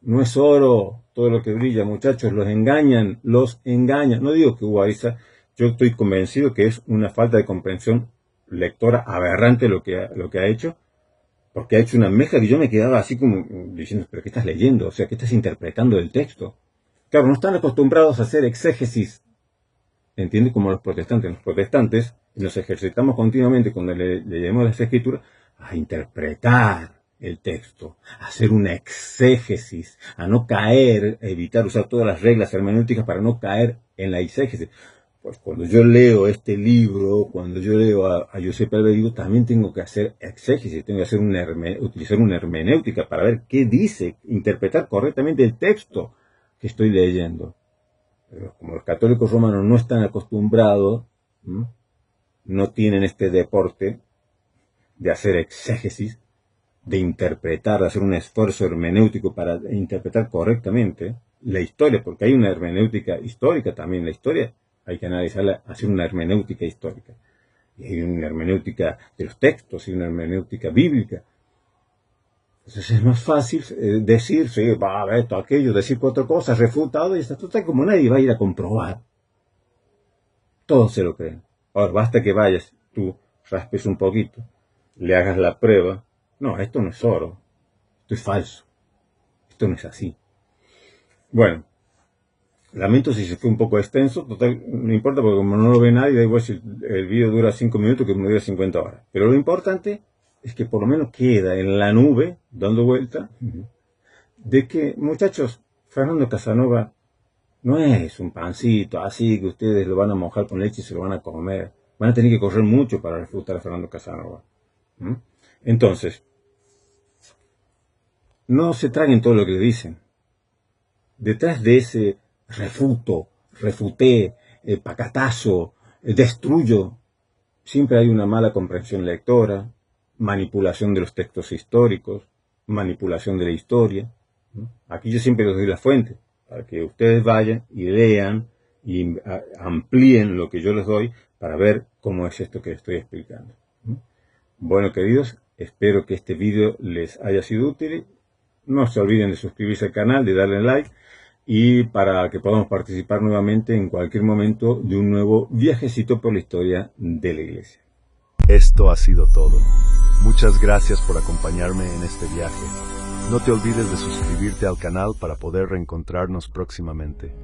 no es oro todo lo que brilla, muchachos, los engañan. No digo que Hugo Ariza, yo estoy convencido que es una falta de comprensión lectora aberrante lo que ha hecho, porque ha hecho una mezcla que yo me quedaba así como diciendo, pero ¿qué estás leyendo? O sea, ¿qué estás interpretando del texto? Claro, no están acostumbrados a hacer exégesis, ¿entiendes? Como los protestantes. Los protestantes nos ejercitamos continuamente cuando leemos las escrituras a interpretar el texto, a hacer una exégesis, a no caer, a evitar usar todas las reglas hermenéuticas para no caer en la exégesis. Pues cuando yo leo este libro, cuando yo leo a Giuseppe Alberigo, también tengo que hacer exégesis, tengo que hacer utilizar una hermenéutica para ver qué dice, interpretar correctamente el texto que estoy leyendo. Pero como los católicos romanos no están acostumbrados, no tienen este deporte de hacer exégesis, de interpretar, de hacer un esfuerzo hermenéutico para interpretar correctamente la historia, porque hay una hermenéutica histórica también, la historia hay que analizarla, hacer una hermenéutica histórica. Y hay una hermenéutica de los textos, y una hermenéutica bíblica. Entonces es más fácil decir, sí, va, esto, aquello, decir 4 cosas, refutado, y está total como nadie va a ir a comprobar. Todos se lo creen. Ahora, basta que vayas, tú raspes un poquito, le hagas la prueba. No, esto no es oro, esto es falso, esto no es así. Bueno, lamento si se fue un poco extenso, total, no importa porque como no lo ve nadie, da igual si el video dura 5 minutos que me dura 50 horas. Pero lo importante es que por lo menos queda en la nube, dando vuelta, de que, muchachos, Fernando Casanova no es un pancito así que ustedes lo van a mojar con leche y se lo van a comer. Van a tener que correr mucho para refutar a Fernando Casanova. Entonces, no se traguen todo lo que le dicen. Detrás de ese refuté, pacatazo, destruyo, siempre hay una mala comprensión lectora, manipulación de los textos históricos, manipulación de la historia. Aquí yo siempre les doy la fuente, para que ustedes vayan y lean y amplíen lo que yo les doy para ver cómo es esto que les estoy explicando. Bueno, queridos, espero que este video les haya sido útil. No se olviden de suscribirse al canal, de darle like, y para que podamos participar nuevamente en cualquier momento de un nuevo viajecito por la historia de la Iglesia. Esto ha sido todo. Muchas gracias por acompañarme en este viaje. No te olvides de suscribirte al canal para poder reencontrarnos próximamente.